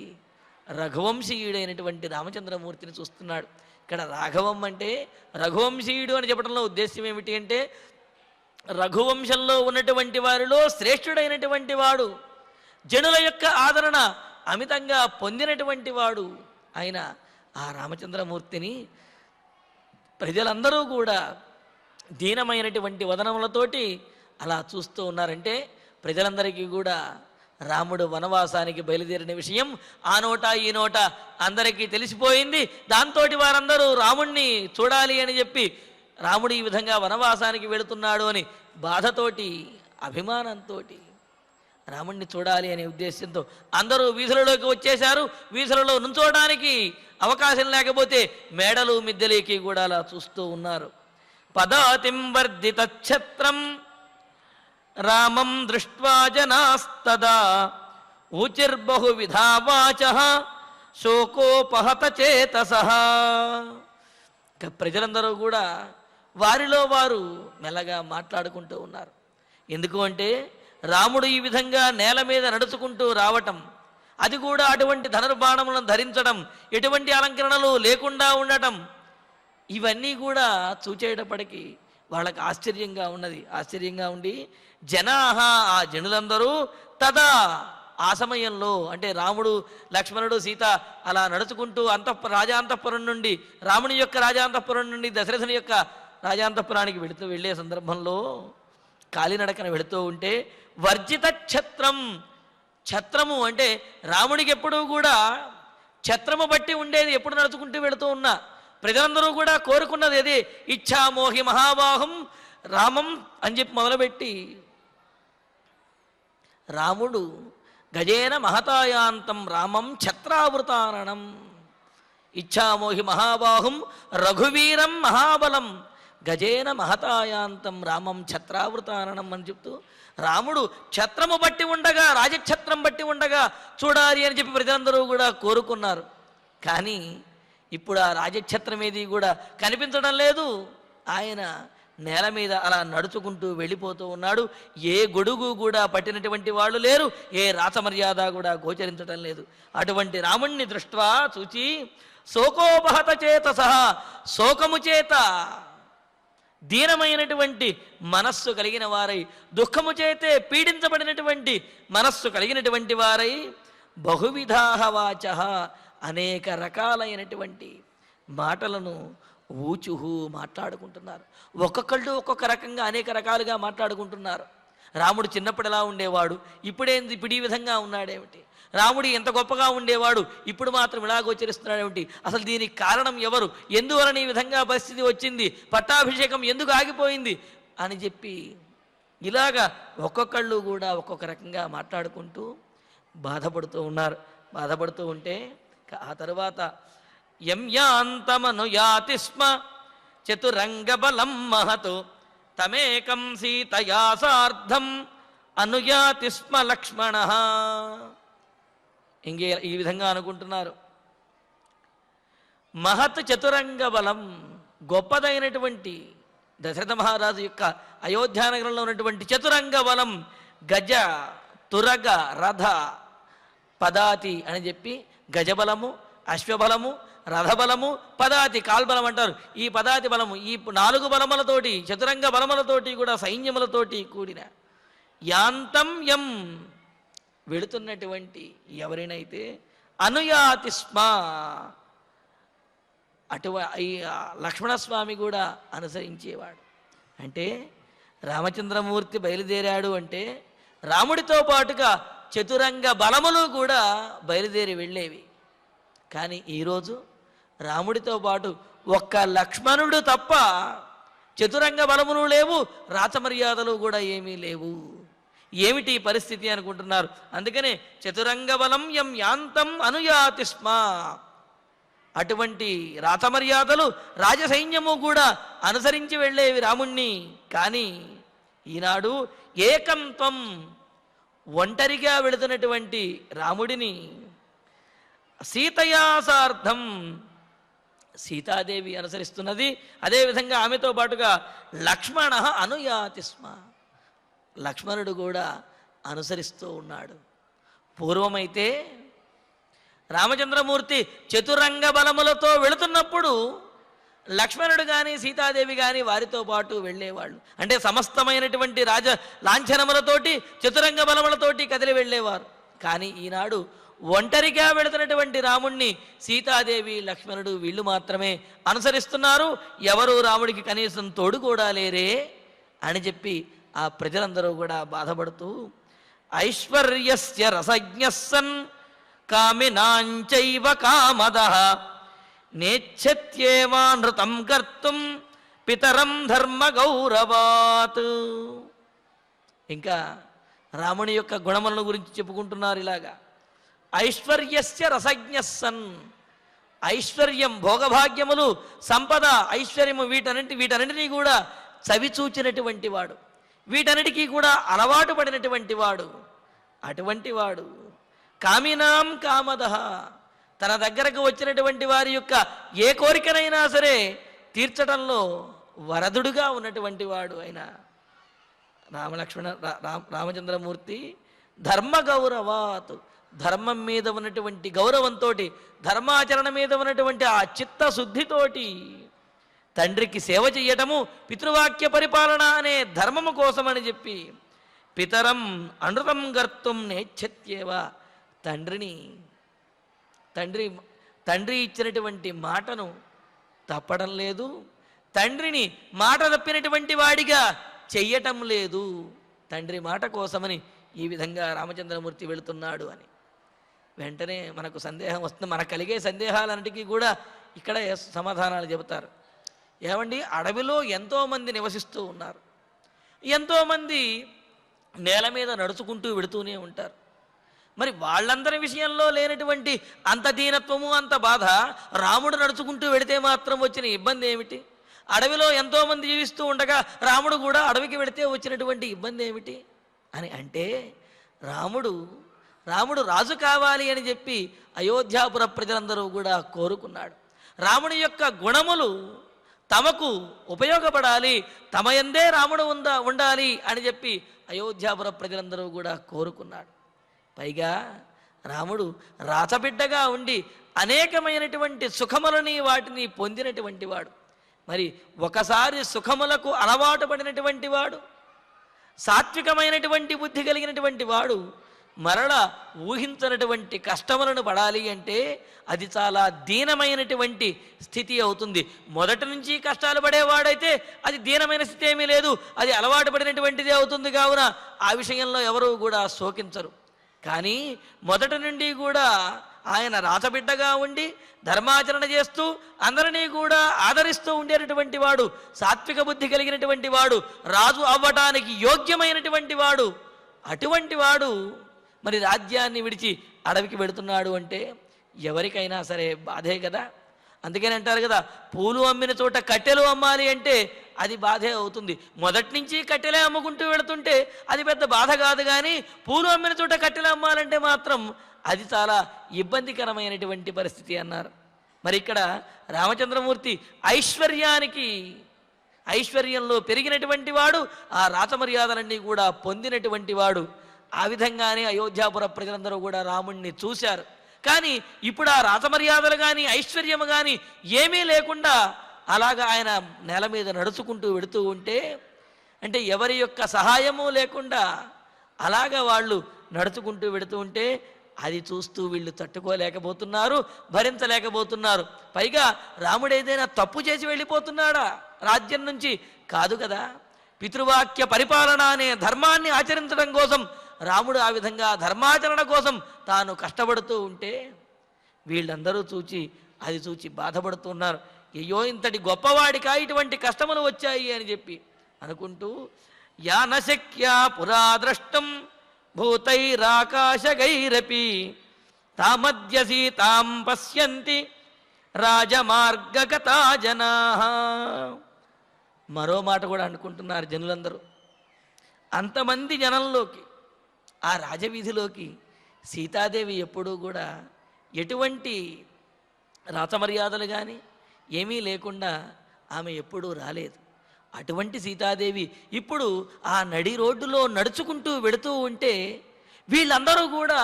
రఘువంశీయుడైనటువంటి రామచంద్రమూర్తిని చూస్తున్నాడు. ఇక్కడ రాఘవం అంటే రఘువంశీయుడు అని చెప్పడంలో ఉద్దేశం ఏమిటి అంటే రఘువంశంలో ఉన్నటువంటి వారిలో శ్రేష్ఠుడైనటువంటి వాడు, జనుల యొక్క ఆదరణ అమితంగా పొందినటువంటి వాడు ఆయన ఆ రామచంద్రమూర్తిని ప్రజలందరూ కూడా దీనమైనటువంటి వదనములతోటి అలా చూస్తూ ఉన్నారంటే ప్రజలందరికీ కూడా రాముడు వనవాసానికి బయలుదేరిన విషయం ఆ నోట ఈ నోట అందరికీ తెలిసిపోయింది. దాంతో వారందరూ రాముణ్ణి చూడాలి అని చెప్పి రాముడు ఈ విధంగా వనవాసానికి వెళుతున్నాడు అని బాధతోటి అభిమానంతో రాముణ్ణి చూడాలి అనే ఉద్దేశంతో అందరూ వీధులలోకి వచ్చేశారు. వీధులలో నుంచోడానికి అవకాశం లేకపోతే మేడలు మిద్దెలేకి కూడా అలా చూస్తూ ఉన్నారు. పదాతిం వర్ధిత ఛత్రం రామం దృష్ట్వా జనాస్తదా ఊచిర్బహువిధా వాచః శోకోపహత చేతసః. ప్రజలందరూ కూడా వారిలో వారు మెల్లగా మాట్లాడుకుంటూ ఉన్నారు. ఎందుకు అంటే రాముడు ఈ విధంగా నేల మీద నడుచుకుంటూ రావటం, అది కూడా అటువంటి ధనుర్బాణములను ధరించడం, ఎటువంటి అలంకరణలు లేకుండా ఉండటం, ఇవన్నీ కూడా చూచేటప్పటికీ వాళ్ళకి ఆశ్చర్యంగా ఉన్నది. ఆశ్చర్యంగా ఉండి జనాహ, ఆ జనులందరూ తదా, ఆ సమయంలో అంటే రాముడు, లక్ష్మణుడు, సీత అలా నడుచుకుంటూ రాజాంతఃపురం నుండి, రాముని యొక్క రాజాంతఃపురం నుండి దశరథుని యొక్క రాజాంతఃపురానికి వెళ్ళే సందర్భంలో కాలినడకన వెళుతూ ఉంటే వర్జిత ఛత్రం, ఛత్రము అంటే రాముడికి ఎప్పుడూ కూడా ఛత్రము బట్టి ఉండేది. ఎప్పుడు నడుచుకుంటూ వెళుతూ ఉన్నా ప్రజలందరూ కూడా కోరుకున్నది అదే, ఇచ్ఛామోహి మహాబాహం రామం అని చెప్పి మొదలుపెట్టి రాముడు గజేన మహతాయాంతం రామం ఛత్రావృతారణం, ఇచ్ఛామోహి మహాబాహుం రఘువీరం మహాబలం గజేన మహతాయాంతం రామం ఛత్రావృతారణం అని చెప్తూ రాముడు ఛత్రము బట్టి ఉండగా, రాజఛత్రం బట్టి ఉండగా చూడాలి అని చెప్పి ప్రజలందరూ కూడా కోరుకున్నారు. కానీ ఇప్పుడు ఆ రాజఛత్రం ఏది కూడా కనిపించడం లేదు. ఆయన నేల మీద అలా నడుచుకుంటూ వెళ్ళిపోతూ ఉన్నాడు. ఏ గొడుగు కూడా పట్టినటువంటి వాళ్ళు లేరు, ఏ రాసమర్యాద కూడా గోచరించడం లేదు. అటువంటి రాముణ్ణి దృష్ట్వా చూచి శోకోపహత చేత సహా, శోకము చేత దీనమైనటువంటి మనస్సు కలిగిన వారై, దుఃఖము చేతే పీడించబడినటువంటి మనస్సు కలిగినటువంటి వారై, బహువిధాహ వాచ, అనేక రకాలైనటువంటి మాటలను ఊచుహు మాట్లాడుకుంటున్నారు. ఒక్కొక్కళ్ళు ఒక్కొక్క రకంగా అనేక రకాలుగా మాట్లాడుకుంటున్నారు. రాముడు చిన్నప్పుడు ఎలా ఉండేవాడు, ఇప్పుడు ఈ విధంగా ఉన్నాడేమిటి, రాముడు ఎంత గొప్పగా ఉండేవాడు, ఇప్పుడు మాత్రం ఇలా గోచరిస్తున్నాడేమిటి, అసలు దీనికి కారణం ఎవరు, ఎందువలన ఈ విధంగా పరిస్థితి వచ్చింది, పట్టాభిషేకం ఎందుకు ఆగిపోయింది అని చెప్పి ఇలాగా ఒక్కొక్కళ్ళు కూడా ఒక్కొక్క రకంగా మాట్లాడుకుంటూ బాధపడుతూ ఉన్నారు. బాధపడుతూ ఉంటే ఆ తరువాత యం యాంతమను యాతి స్మ చతురంగ బలం మహతు తమేకం సీతయా సార్ధం అనుయాతి స్మ లక్ష్మణ. ఇంకే ఈ విధంగా అనుకుంటున్నారు. మహత్ చతురంగ బలం, గొప్పదైనటువంటి దశరథ మహారాజు యొక్క అయోధ్యానగరంలో ఉన్నటువంటి చతురంగ బలం, గజ, తురగ, రథ, పదాతి అని చెప్పి గజబలము, అశ్వబలము, రథబలము, పదాతి కాల్బలం అంటారు. ఈ పదాతి బలము, ఈ 4 బలములతోటి, చతురంగ బలములతోటి కూడా సైన్యములతోటి కూడిన యాంతం యం, వెళుతున్నటువంటి ఎవరినైతే అనుయాతి స్మ, ఈ లక్ష్మణస్వామి కూడా అనుసరించేవాడు. అంటే రామచంద్రమూర్తి బయలుదేరాడు అంటే రాముడితో పాటుగా చతురంగ బలములు కూడా బయలుదేరి వెళ్ళేవి. కానీ ఈరోజు రాముడితో పాటు ఒక్క లక్ష్మణుడు తప్ప చతురంగ బలములు లేవు, రాచమర్యాదలు కూడా ఏమీ లేవు. ఏమిటి పరిస్థితి అనుకుంటున్నారు. అందుకనే చతురంగ బలం యం యాంతం అనుయాతి స్మ, అటువంటి రాచమర్యాదలు రాజసైన్యము కూడా అనుసరించి వెళ్ళేవి రాముణ్ణి. కానీ ఈనాడు ఏకంత్వం, ఒంటరిగా వెళుతున్నటువంటి రాముడిని సీతయా సార్ధం, సీతాదేవి అనుసరిస్తున్నది. అదేవిధంగా ఆమెతో పాటుగా లక్ష్మణ అనుయాతి స్మ, లక్ష్మణుడు కూడా అనుసరిస్తూ ఉన్నాడు. పూర్వమైతే రామచంద్రమూర్తి చతురంగ బలములతో వెళుతున్నప్పుడు లక్ష్మణుడు కానీ సీతాదేవి కానీ వారితో పాటు వెళ్ళేవాళ్ళు. అంటే సమస్తమైనటువంటి రాజ లాంఛనములతోటి చతురంగ బలములతోటి కదిలి వెళ్ళేవారు. కానీ ఈనాడు ఒంటరిగా వెళుతున్నటువంటి రాముణ్ణి సీతాదేవి, లక్ష్మణుడు వీళ్ళు మాత్రమే అనుసరిస్తున్నారు. ఎవరు రాముడికి కనీసం తోడు కూడా లేరే అని చెప్పి ఆ ప్రజలందరూ కూడా బాధపడుతూ ఐశ్వర్యస్య రసజ్ఞస్సన్ కామినాంచైవ కామదః నేచ్ఛత్యేవానృతం కర్తుం పితరం ధర్మ గౌరవాత్. ఇంకా రాముని యొక్క గుణములను గురించి చెప్పుకుంటున్నారు. ఇలాగా ఐశ్వర్యస్య రసజ్ఞస్సన్, ఐశ్వర్యం, భోగభాగ్యములు, సంపద, ఐశ్వర్యము వీటన్నిటినీ కూడా చవిచూచినటువంటి వాడు, వీటన్నిటికీ కూడా అలవాటు పడినటువంటి వాడు. అటువంటి వాడు కామినాం కామదః, తన దగ్గరకు వచ్చినటువంటి వారి యొక్క ఏ కోరికనైనా సరే తీర్చడంలో వరదుడుగా ఉన్నటువంటి వాడు ఆయన రామచంద్రమూర్తి ధర్మ గౌరవాత్, ధర్మం మీద ఉన్నటువంటి గౌరవంతో, ధర్మాచరణ మీద ఉన్నటువంటి ఆ చిత్తశుద్ధితోటి తండ్రికి సేవ చెయ్యటము పితృవాక్య పరిపాలన అనే ధర్మము కోసమని చెప్పి పితరం అనృతం గర్తుం నేచ్ఛత్యేవ, తండ్రి ఇచ్చినటువంటి మాటను తప్పడం లేదు, తండ్రిని మాట తప్పినటువంటి వాడిగా చెయ్యటం లేదు, తండ్రి మాట కోసమని ఈ విధంగా రామచంద్రమూర్తి వెళుతున్నాడు అని. వెంటనే మనకు సందేహం వస్తుంది. మనకు కలిగే సందేహాలన్నిటికీ కూడా ఇక్కడ సమాధానాలు చెబుతారు. ఏమండి, అడవిలో ఎంతోమంది నివసిస్తూ ఉన్నారు, ఎంతోమంది నేల మీద నడుచుకుంటూ వెడుతూనే ఉంటారు. మరి వాళ్ళందరి విషయంలో లేనటువంటి అంత దీనత్వము, అంత బాధ రాముడు నడుచుకుంటూ వెడితే మాత్రం వచ్చిన ఇబ్బంది ఏమిటి? అడవిలో ఎంతోమంది జీవిస్తూ ఉండగా రాముడు కూడా అడవికి వెడితే వచ్చినటువంటి ఇబ్బంది ఏమిటి అని అంటే, రాముడు రాజు కావాలి అని చెప్పి అయోధ్యాపుర ప్రజలందరూ కూడా కోరుకున్నాడు. రాముడి యొక్క గుణములు తమకు ఉపయోగపడాలి, తమ యందే రాముడు ఉండాలి అని చెప్పి అయోధ్యాపుర ప్రజలందరూ కూడా కోరుకున్నాడు. పైగా రాముడు రాచబిడ్డగా ఉండి అనేకమైనటువంటి సుఖములని వాటిని పొందినటువంటి వాడు. మరి ఒకసారి సుఖములకు అలవాటు పడినటువంటి వాడు, సాత్వికమైనటువంటి బుద్ధి కలిగినటువంటి వాడు మరల ఊహించనటువంటి కష్టములను పడాలి అంటే అది చాలా దీనమైనటువంటి స్థితి అవుతుంది. మొదటి నుంచి కష్టాలు పడేవాడైతే అది దీనమైన స్థితి ఏమీ లేదు, అది అలవాటు పడినటువంటిది అవుతుంది. కావున ఆ విషయంలో ఎవరూ కూడా శోకించరు. కానీ మొదటి నుండి కూడా ఆయన రాచబిడ్డగా ఉండి ధర్మాచరణ చేస్తూ అందరినీ కూడా ఆదరిస్తూ ఉండేటటువంటి వాడు, సాత్విక బుద్ధి కలిగినటువంటి వాడు, రాజు అవ్వటానికి యోగ్యమైనటువంటి వాడు. అటువంటి వాడు మరి రాజ్యాన్ని విడిచి అడవికి వెళుతున్నాడు అంటే ఎవరికైనా సరే బాధే కదా. అందుకని అంటారు కదా, పూలు అమ్మిన చోట కట్టెలు అమ్మాలి అంటే అది బాధే అవుతుంది. మొదటి నుంచి కట్టెలే అమ్ముకుంటూ వెళుతుంటే అది పెద్ద బాధ కాదు, కానీ పూలు అమ్మిన చోట కట్టెలు అమ్మాలంటే మాత్రం అది చాలా ఇబ్బందికరమైనటువంటి పరిస్థితి అన్నారు. మరి ఇక్కడ రామచంద్రమూర్తి ఐశ్వర్యంలో పెరిగినటువంటి వాడు, ఆ రాచమర్యాదలన్నీ కూడా పొందినటువంటి వాడు. ఆ విధంగానే అయోధ్యాపుర ప్రజలందరూ కూడా రాముణ్ణి చూశారు. కానీ ఇప్పుడు ఆ రాచమర్యాదలు కానీ ఐశ్వర్యము కానీ ఏమీ లేకుండా అలాగా ఆయన నేల మీద నడుచుకుంటూ వెడుతూ ఉంటే, అంటే ఎవరి యొక్క సహాయము లేకుండా అలాగా వాళ్ళు నడుచుకుంటూ వెడుతూ ఉంటే అది చూస్తూ వీళ్ళు తట్టుకోలేకపోతున్నారు, భరించలేకపోతున్నారు. పైగా రాముడు ఏదైనా తప్పు చేసి వెళ్ళిపోతున్నాడా రాజ్యం నుంచి? కాదు కదా. పితృవాక్య పరిపాలన అనే ధర్మాన్ని ఆచరించడం కోసం రాముడు ఆ విధంగా ధర్మాచరణ కోసం తాను కష్టపడుతూ ఉంటే వీళ్ళందరూ అది చూచి బాధపడుతున్నారు. అయ్యో, ఇంతటి గొప్పవాడికా ఇటువంటి కష్టములు వచ్చాయి అని చెప్పి అనుకుంటూ, యానశక్యా పురా ద్రష్టం భూతైరాకాశగైరపి తామద్య సీతాం పశ్యంతి రాజమార్గగతా జనాః. మరో మాట కూడా అనుకుంటున్నారు జనులందరూ. అంతమంది జనంలోకి, ఆ రాజవీధిలోకి సీతాదేవి ఎప్పుడూ కూడా ఎటువంటి రాచమర్యాదలు కానీ ఏమీ లేకుండా ఆమె ఎప్పుడూ రాలేదు. అటువంటి సీతాదేవి ఇప్పుడు ఆ నడి రోడ్డులో నడుచుకుంటూ వెడుతూ ఉంటే వీళ్ళందరూ కూడా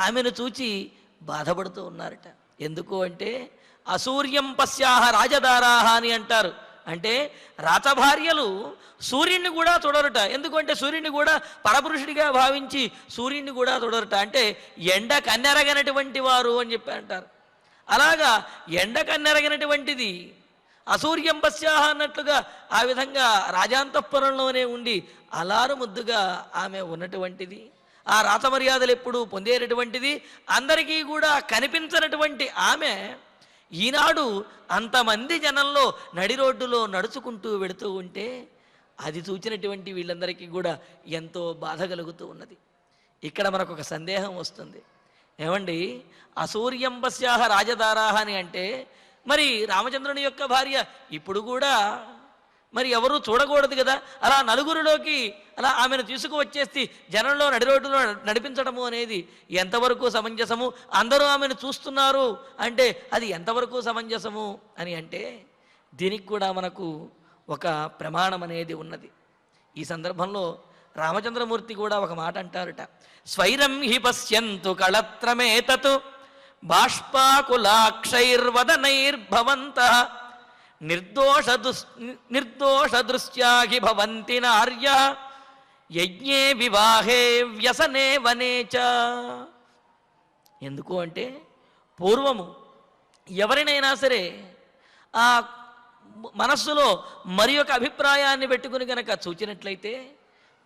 ఆమెను చూచి బాధపడుతూ ఉన్నారట. ఎందుకు అంటే అసూర్యం పశ్యాహ రాజదారాహ అని అంటారు. అంటే రాచభార్యలు సూర్యుడిని కూడా చూడరుట. ఎందుకంటే సూర్యుడిని కూడా పరపురుషుడిగా భావించి సూర్యుడిని కూడా చూడరుట. అంటే ఎండ కన్నెరగనటువంటి వారు అని చెప్పి అంటారు. అలాగా ఎండ కన్నెరగనటువంటిది అసూర్యం పశ్యాహ అన్నట్లుగా ఆ విధంగా రాజాంతఃపురంలోనే ఉండి అలారు ముద్దుగా ఆమె ఉన్నటువంటిది. ఆ రాచమర్యాదలు ఎప్పుడూ పొందేటటువంటిది, అందరికీ కూడా కనిపించనటువంటి ఆమె ఈనాడు అంతమంది జనంలో నడి రోడ్డులో నడుచుకుంటూ వెడుతూ ఉంటే అది చూచినటువంటి వీళ్ళందరికీ కూడా ఎంతో బాధ కలుగుతూ ఉన్నది. ఇక్కడ మనకు ఒక సందేహం వస్తుంది. ఏమండి, అసూర్యం పశ్యాహ రాజదారాహ అని అంటే మరి రామచంద్రుని యొక్క భార్య ఇప్పుడు కూడా మరి ఎవరూ చూడకూడదు కదా. అలా నలుగురిలోకి అలా ఆమెను తీసుకువచ్చేసి జనంలో నడి రోడ్డులో నడిపించడము అనేది ఎంతవరకు సమంజసము? అందరూ ఆమెను చూస్తున్నారు అంటే అది ఎంతవరకు సమంజసము అని అంటే దీనికి కూడా మనకు ఒక ప్రమాణం అనేది ఉన్నది. ఈ సందర్భంలో రామచంద్రమూర్తి కూడా ఒక మాట అంటారట. స్వైరం హి పశ్యంతు కళత్రమేతత్ బాష్పాకులాక్షైర్వదనైర్భవంతః నిర్దోషదృశ్యాహి భవంతి నార్య యజ్ఞే వివాహే వ్యసనే వనే చ. ఎందుకు అంటే పూర్వము ఎవరినైనా సరే ఆ మనస్సులో మరి ఒక అభిప్రాయాన్ని పెట్టుకుని కనుక చూచినట్లయితే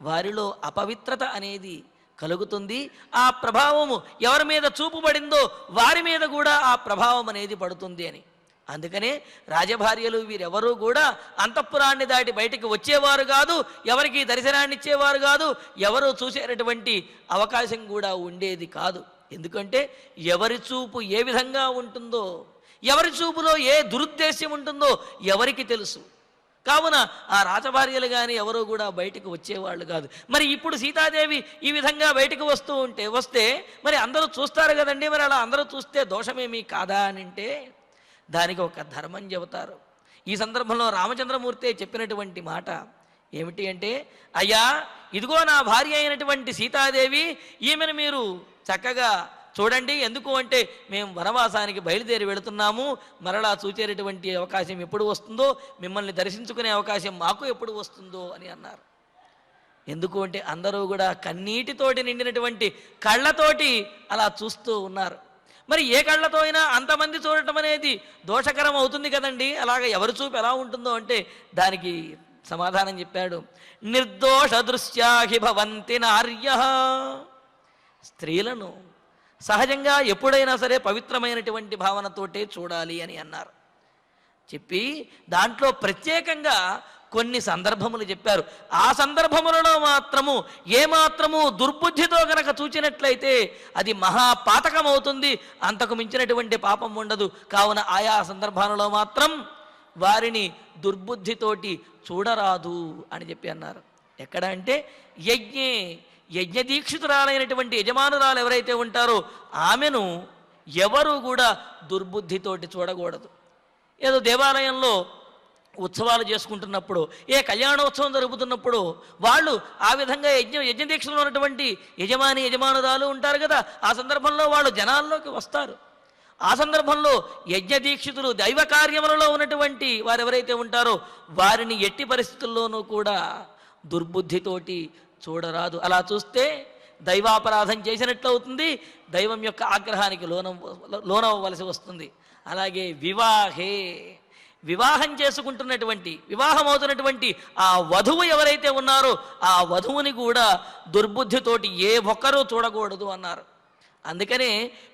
వారిలో అపవిత్రత అనేది కలుగుతుంది. ఆ ప్రభావము ఎవరి మీద చూపుబడిందో వారి మీద కూడా ఆ ప్రభావం అనేది పడుతుంది అని. అందుకనే రాజభార్యలు వీరెవరూ కూడా అంతఃపురాన్ని దాటి బయటికి వచ్చేవారు కాదు, ఎవరికి దర్శనాన్ని ఇచ్చేవారు కాదు, ఎవరు చూసేటటువంటి అవకాశం కూడా ఉండేది కాదు. ఎందుకంటే ఎవరి చూపు ఏ విధంగా ఉంటుందో, ఎవరి చూపులో ఏ దురుద్దేశ్యం ఉంటుందో ఎవరికి తెలుసు. కావున ఆ రాజభార్యలు కానీ ఎవరో కూడా బయటకు వచ్చేవాళ్ళు కాదు. మరి ఇప్పుడు సీతాదేవి ఈ విధంగా బయటకు వస్తే మరి అందరూ చూస్తారు కదండి, మరి అలా అందరూ చూస్తే దోషమేమీ కాదా అని అంటే దానికి ఒక ధర్మం చెబుతారు. ఈ సందర్భంలో రామచంద్రమూర్తి చెప్పినటువంటి మాట ఏమిటి అంటే, అయ్యా ఇదిగో నా భార్య అయినటువంటి సీతాదేవి, ఈమెను మీరు చక్కగా చూడండి. ఎందుకు అంటే మేము వనవాసానికి బయలుదేరి వెళుతున్నాము, మరలా చూచేటటువంటి అవకాశం ఎప్పుడు వస్తుందో, మిమ్మల్ని దర్శించుకునే అవకాశం మాకు ఎప్పుడు వస్తుందో అని అన్నారు. ఎందుకు అంటే అందరూ కూడా కన్నీటితోటి నిండినటువంటి కళ్ళతోటి అలా చూస్తూ ఉన్నారు. మరి ఏ కళ్ళతో అయినా అంతమంది చూడటం అనేది దోషకరం అవుతుంది కదండి. అలాగే ఎవరి చూపు ఎలా ఉంటుందో అంటే దానికి సమాధానం చెప్పాడు. నిర్దోష దృశ్యాహి భవంతి నార్యః. స్త్రీలను సహజంగా ఎప్పుడైనా సరే పవిత్రమైనటువంటి భావనతోటే చూడాలి అని అన్నారు. చెప్పి దాంట్లో ప్రత్యేకంగా కొన్ని సందర్భములు చెప్పారు. ఆ సందర్భములలో మాత్రము ఏమాత్రము దుర్బుద్ధితో గనక చూచినట్లయితే అది మహాపాతకం అవుతుంది, అంతకు మించినటువంటి పాపం ఉండదు. కావున ఆయా సందర్భాలలో మాత్రం వారిని దుర్బుద్ధితోటి చూడరాదు అని చెప్పి అన్నారు. ఎక్కడ అంటే యజ్ఞదీక్షితురాలైనటువంటి యజమానురాలు ఎవరైతే ఉంటారో ఆమెను ఎవరు కూడా దుర్బుద్ధితోటి చూడకూడదు. ఏదో దేవాలయంలో ఉత్సవాలు చేసుకుంటున్నప్పుడు, ఏ కళ్యాణోత్సవం జరుగుతున్నప్పుడు వాళ్ళు ఆ విధంగా యజ్ఞదీక్షలో ఉన్నటువంటి యజమానురాలు ఉంటారు కదా, ఆ సందర్భంలో వాళ్ళు జనాల్లోకి వస్తారు. ఆ సందర్భంలో యజ్ఞదీక్షితులు దైవ కార్యములలో ఉన్నటువంటి వారు ఎవరైతే ఉంటారో వారిని ఎట్టి పరిస్థితుల్లోనూ కూడా దుర్బుద్ధితోటి చూడరాదు. అలా చూస్తే దైవాపరాధం చేసినట్లు అవుతుంది, దైవం యొక్క ఆగ్రహానికి లోనవ్వవలసి వస్తుంది. అలాగే వివాహం చేసుకుంటున్నటువంటి, వివాహం అవుతున్నటువంటి ఆ వధువు ఎవరైతే ఉన్నారో ఆ వధువుని కూడా దుర్బుద్ధితోటి ఏ ఒక్కరూ చూడకూడదు అన్నారు. అందుకనే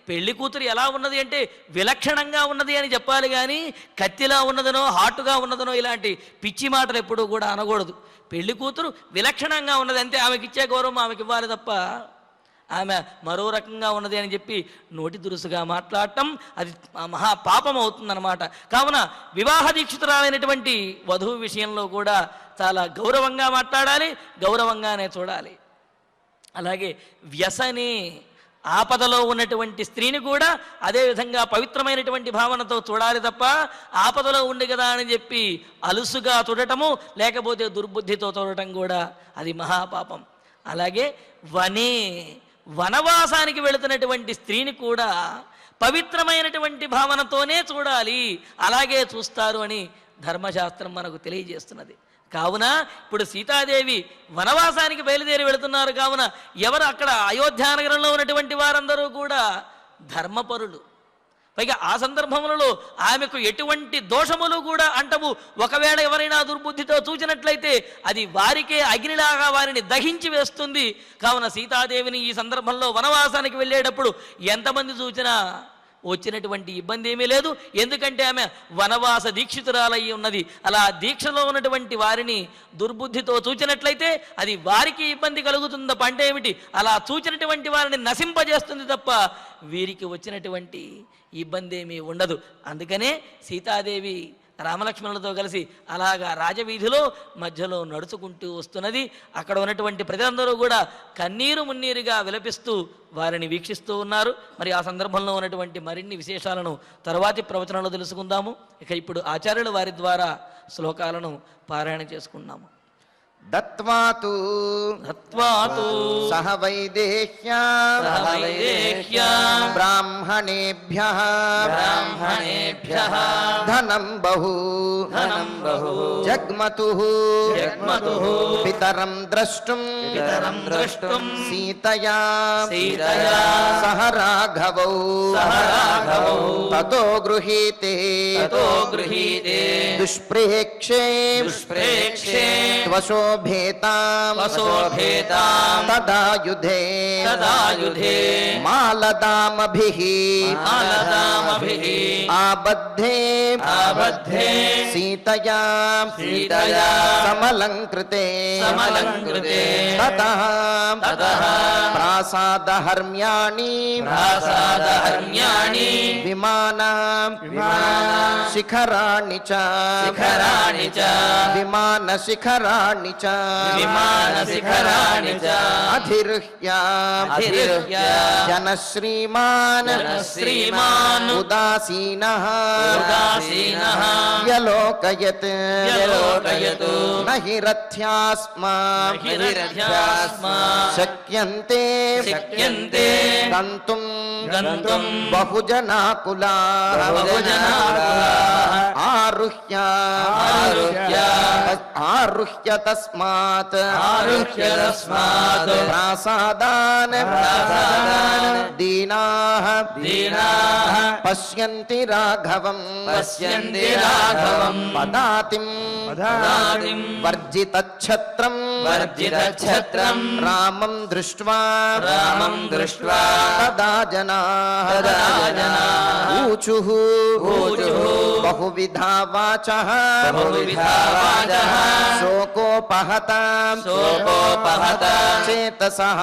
పెళ్లి కూతురు ఎలా ఉన్నది అంటే విలక్షణంగా ఉన్నది అని చెప్పాలి కానీ కత్తిలా ఉన్నదనో హాటుగా ఉన్నదనో ఇలాంటి పిచ్చి మాటలు ఎప్పుడూ కూడా అనకూడదు. పెళ్లి కూతురు విలక్షణంగా ఉన్నది అంతే, ఆమెకి ఇచ్చే గౌరవం ఆమెకి ఇవ్వాలి తప్ప ఆమె మరో రకంగా ఉన్నది అని చెప్పి నోటి దురుసుగా మాట్లాడటం అది మహాపాపం అవుతుందన్నమాట. కావున వివాహ దీక్షితురాలైనటువంటి వధువు విషయంలో కూడా చాలా గౌరవంగా మాట్లాడాలి, గౌరవంగానే చూడాలి. అలాగే వ్యసనే ఆపదలో ఉన్నటువంటి స్త్రీని కూడా అదేవిధంగా పవిత్రమైనటువంటి భావనతో చూడాలి తప్ప ఆపదలో ఉంది కదా అని చెప్పి అలుసుగా చూడటము లేకపోతే దుర్బుద్ధితో చూడటం కూడా అది మహాపాపం. అలాగే వనవాసానికి వెళుతున్నటువంటి స్త్రీని కూడా పవిత్రమైనటువంటి భావనతోనే చూడాలి, అలాగే చూస్తారు అని ధర్మశాస్త్రం మనకు తెలియజేస్తున్నది. కావున ఇప్పుడు సీతాదేవి వనవాసానికి బయలుదేరి వెళుతున్నారు. కావున ఎవరు అక్కడ అయోధ్యానగరంలో ఉన్నటువంటి వారందరూ కూడా ధర్మపరులు. పైగా ఆ సందర్భములలో ఆమెకు ఎటువంటి దోషములు కూడా అంటవు. ఒకవేళ ఎవరైనా దుర్బుద్ధితో చూచినట్లయితే అది వారికే అగ్నిలాగా వారిని దహించి వేస్తుంది. కావున సీతాదేవిని ఈ సందర్భంలో వనవాసానికి వెళ్ళేటప్పుడు ఎంతమంది చూచినా వచ్చినటువంటి ఇబ్బంది ఏమీ లేదు. ఎందుకంటే ఆమె వనవాస దీక్షితురాలయ్యి ఉన్నది. అలా దీక్షలో ఉన్నటువంటి వారిని దుర్బుద్ధితో చూచినట్లయితే అది వారికి ఇబ్బంది కలుగుతుంది తప్ప అంటే ఏమిటి, అలా చూచినటువంటి వారిని నశింపజేస్తుంది తప్ప వీరికి వచ్చినటువంటి ఇబ్బంది ఏమీ ఉండదు. అందుకనే సీతాదేవి రామలక్ష్మణులతో కలిసి అలాగా రాజవీధిలో మధ్యలో నడుచుకుంటూ వస్తున్నది. అక్కడ ఉన్నటువంటి ప్రజలందరూ కూడా కన్నీరు మున్నీరుగా విలపిస్తూ వారిని వీక్షిస్తూ ఉన్నారు. మరి ఆ సందర్భంలో ఉన్నటువంటి మరిన్ని విశేషాలను తరువాతి ప్రవచనంలో తెలుసుకుందాము. ఇక ఇప్పుడు ఆచార్యుల వారి ద్వారా శ్లోకాలను పారాయణ చేసుకున్నాము. దత్వాతు సహ వైదేహ్యా బ్రాహ్మణేభ్యః ధనం బహు జగ్మతుః పితరం ద్రష్టుం సీతయా సహ రాఘవౌ తతో గృహీతే దుష్ప్రేక్షే వశోభేతాం తదాయుధే మాలదామభిః ఆబద్ధే సీతయా సమలంకృతే తతః ప్రాసాదహర్మ్యాణి విమానా శిఖరాణి చ విమానశిఖరాణి చ అధిరుహ్య జనశ్రీమాన్ ఉదాసీనః వ్యలోకయత్ నహి రథ్యాస్మా శక్యంతే గంతుం బహుజనాకులా ఆరుహ్య తస్మాత్ ప్రాసాదాన్ దీనాః పశ్యంతి రాఘవం పదాతిం వర్జితఛత్రం రామం దృష్ట్వా తదా జనాః ఊచుః బహువిధా వాచః శోకోపహత చేతసః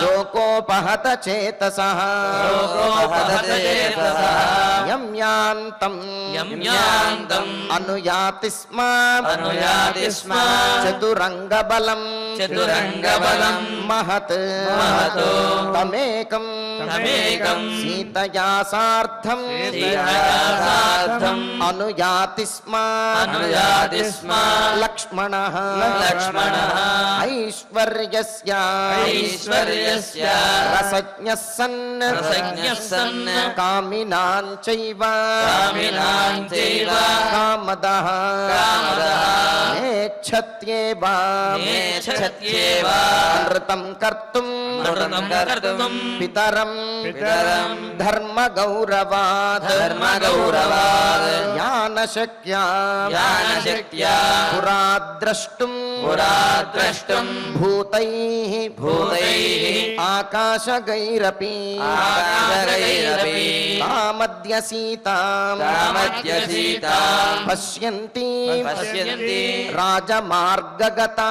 శోకోపహత చేతసః యం యాంతం అనుయాతి స్మ చతురంగబలం మహత్ తమేకం సీతయా సార్ధం అనుయాతి స్మ లక్ష్మణః ఐశ్వర్యస్య రసజ్ఞః సన్ కామినాం చైవ కామదః నేచ్ఛత్యేవ నృతం కర్తుం పితరం ధర్మగౌరవాత్ జ్ఞానశక్త్యా పురాద్రష్టుం భూతైః ఆకాశగైరపి తామద్య సీతాం పశ్యంతి రాజమార్గగతా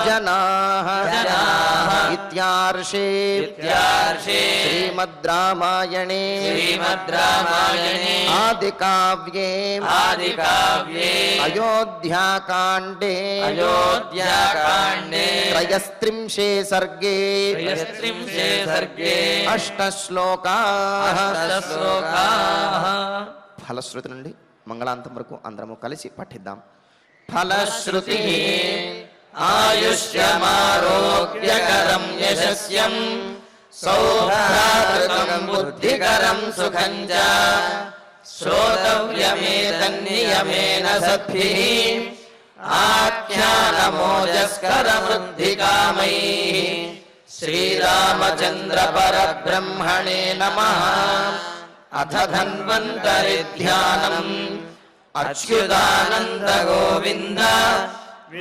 జనాః ఇత్యార్షే శ్రీమద్ రామాయణే ఆదికావ్యే అయోధ్యాకాండే త్రయస్త్రింశే సర్గే అష్టశ్లోకాః ఫలశ్రుతి నుండి మంగళాంతం వరకు అందరము కలిసి పఠిద్దాం. ఫలశ్రుతి ఆయుష్యమారోగ్యకరం యశస్యం సౌభ్రాతృకం బుద్ధికరం సుఖం చ శ్రోతవ్యమేతన్నియమేన సద్భిః ఆఖ్యానమోజస్కరవృద్ధికామైః శ్రీరామచంద్ర పరబ్రహ్మణే నమః. అథ ధన్వంతరి ధ్యానం అచ్యుతానంద గోవింద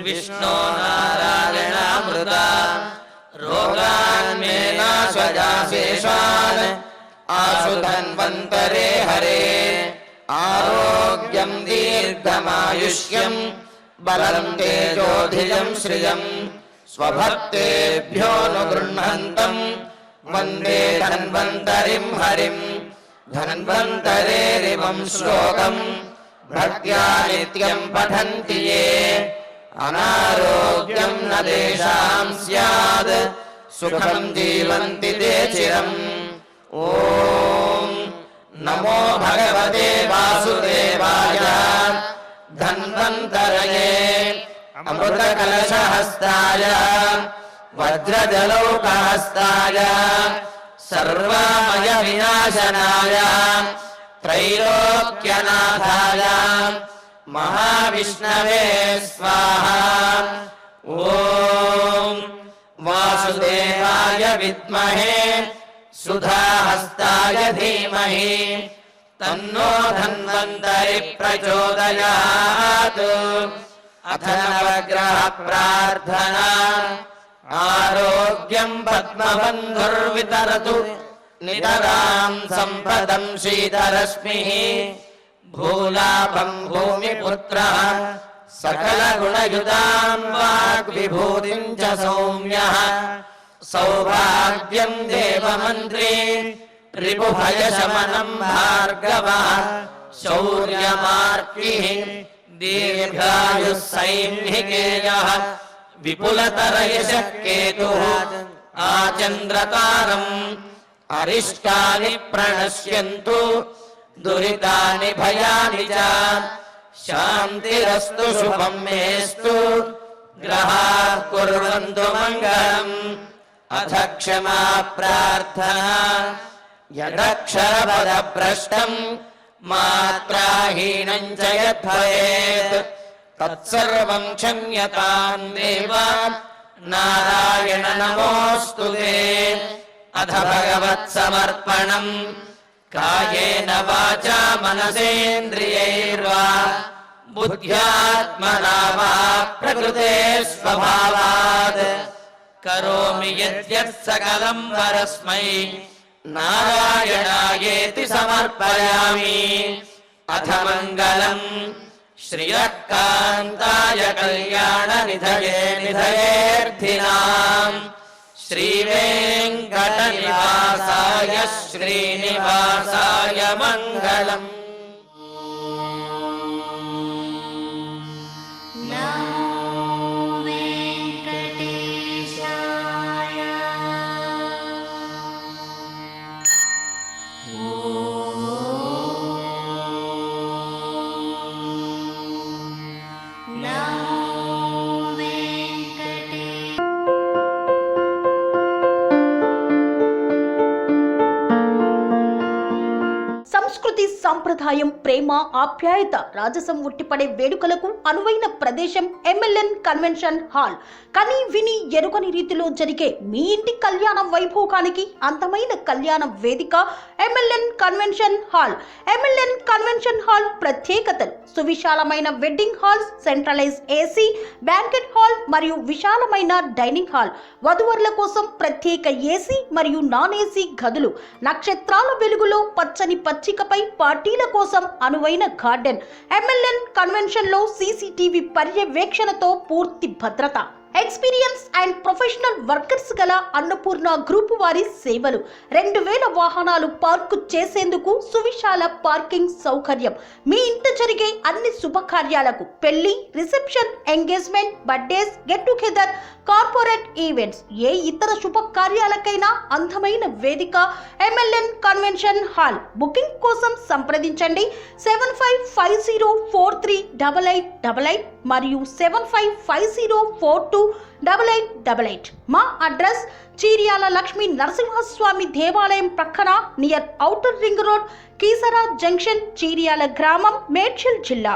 విష్ణో నారాయణామృత రోగాన్మే నాశయాశేషాన్ ఆశు ధన్వంతరే హరే. ఆరోగ్యం దీర్ఘమాయుష్యం బలం తేజోధిజం శ్రియం స్వభక్తేభ్యో ను గృహంతం వందే ధన్వంతరిం హరిం. ధన్వంతరేరివం శ్లోకం భక్త్యా నిత్యం పఠంతి యే అనారోగ్యం న తేషాం స్యాద్ సుఖం జీవంతి తే చిరం. ఓం నమో భగవతే వాసుదేవాయ ధన్వంతరయే అమృతకలశహస్తాయ వజ్రజలౌకహస్తాయ సర్వమయ వినాశనాయ త్రైలోక్యనాథాయ మహావిష్ణవే స్వాహా. ఓం వాసుదేవాయ విద్మహే సుధాహస్తాయ ధీమహి తన్నో ధన్వంతరి ప్రచోదయాత్. అథ నవగ్రహ ప్రార్థనా ఆరోగ్యం పద్మబంధుర్వితరతు నితరాం సంపదం శీతరశ్మిః భూలాభం భూమిపుత్రః సకలగుణయుతాం వాగ్విభూతిం చ సౌమ్యః సౌభాగ్యం దేవమంత్రీ రిపుభయశమనం భార్గవః శౌర్యమార్కిః దీర్ఘాయుః సైన్నికేయః విపులతరయశః కేతుః ఆచంద్రతారం. అరిష్టాని ప్రణశ్యంతు దురితాని భయాని చ శాంతిరస్తు శుభం మేస్తు గ్రహాః కుర్వంతు మంగళం. అథ క్షమా ప్రార్థనా యదక్షరపదభ్రష్టం మాత్రాహీనం చ యద్భవేత్ తత్సర్వం క్షమ్యతాం దేవ నారాయణ నమోస్తుతే. అథ భగవత్సమర్పణం కాయేన వాచా మనసేంద్రియైర్వా బుద్ధ్యాత్మనా వా ప్రకృతే స్వభావాత్ కరోమి యద్యత్ సకలం పరస్మై నారాయణాయేతి సమర్పయామి. అథ మంగళం శ్రియః కాంతాయ కళ్యాణ నిధయే నిధయేర్థినాం శ్రీవేంకటనివాసాయ శ్రీనివాసాయ మంగళం. నమో వెంకటేశాయ. నమో వెంకటేశాయ. సంస్కృతి సంప్రదాయం ప్రేమ ఆప్యాయత రాజసం ఉట్టిపడే వేడుకలకు అనువైన ప్రదేశం ఎంఎల్ఎన్ కన్వెన్షన్ హాల్. కని విని ఎరుగని రీతిలో జరిగే మీ ఇంటి కళ్యాణ వైభోగానికి అందమైన కళ్యాణ వేదిక MLN convention hall. MLN convention hall ప్రత్యేకతలు: సువిశాలమైన wedding halls, centralise AC banquet hall మరియు విశాలమైన డైనింగ్ హాల్, వధువరుల కోసం ప్రత్యేక ఏసీ మరియు నాన్ ఏసీ గదులు, నక్షత్రాల వెలుగులో పచ్చని పచ్చికపై పార్టీల కోసం అనువైన గార్డెన్. ఎంఎల్ఎన్ కన్వెన్షన్ లో సీసీటీవీ పర్యవేక్షణతో పూర్తి భద్రత. ఎక్స్పీరియన్స్ అండ్ ప్రొఫెషనల్ వర్కర్స్ గల అన్నపూర్ణ గ్రూపు వారి సేవలు. 2000 వాహనాలు పార్కు చేసేందుకు సువిశాల పార్కింగ్ సౌకర్యం. మీ ఇంట జరిగే అన్ని శుభకార్యాలకు, పెళ్లి, reception, engagement, birthdays, get together, corporate events, ఏ ఇతర శుభకార్యాలకైనా అందమైన వేదిక ఎంఎల్ఎన్ కన్వెన్షన్ హాల్. బుకింగ్ కోసం సంప్రదించండి 7550438888 మరియు 7550428888. మా అడ్రస్ చీర్యాల లక్ష్మీ నరసింహస్వామి దేవాలయం ప్రక్కన near outer ring road, Keesara junction, Cheeryal గ్రామం, మేడ్చల్ జిల్లా.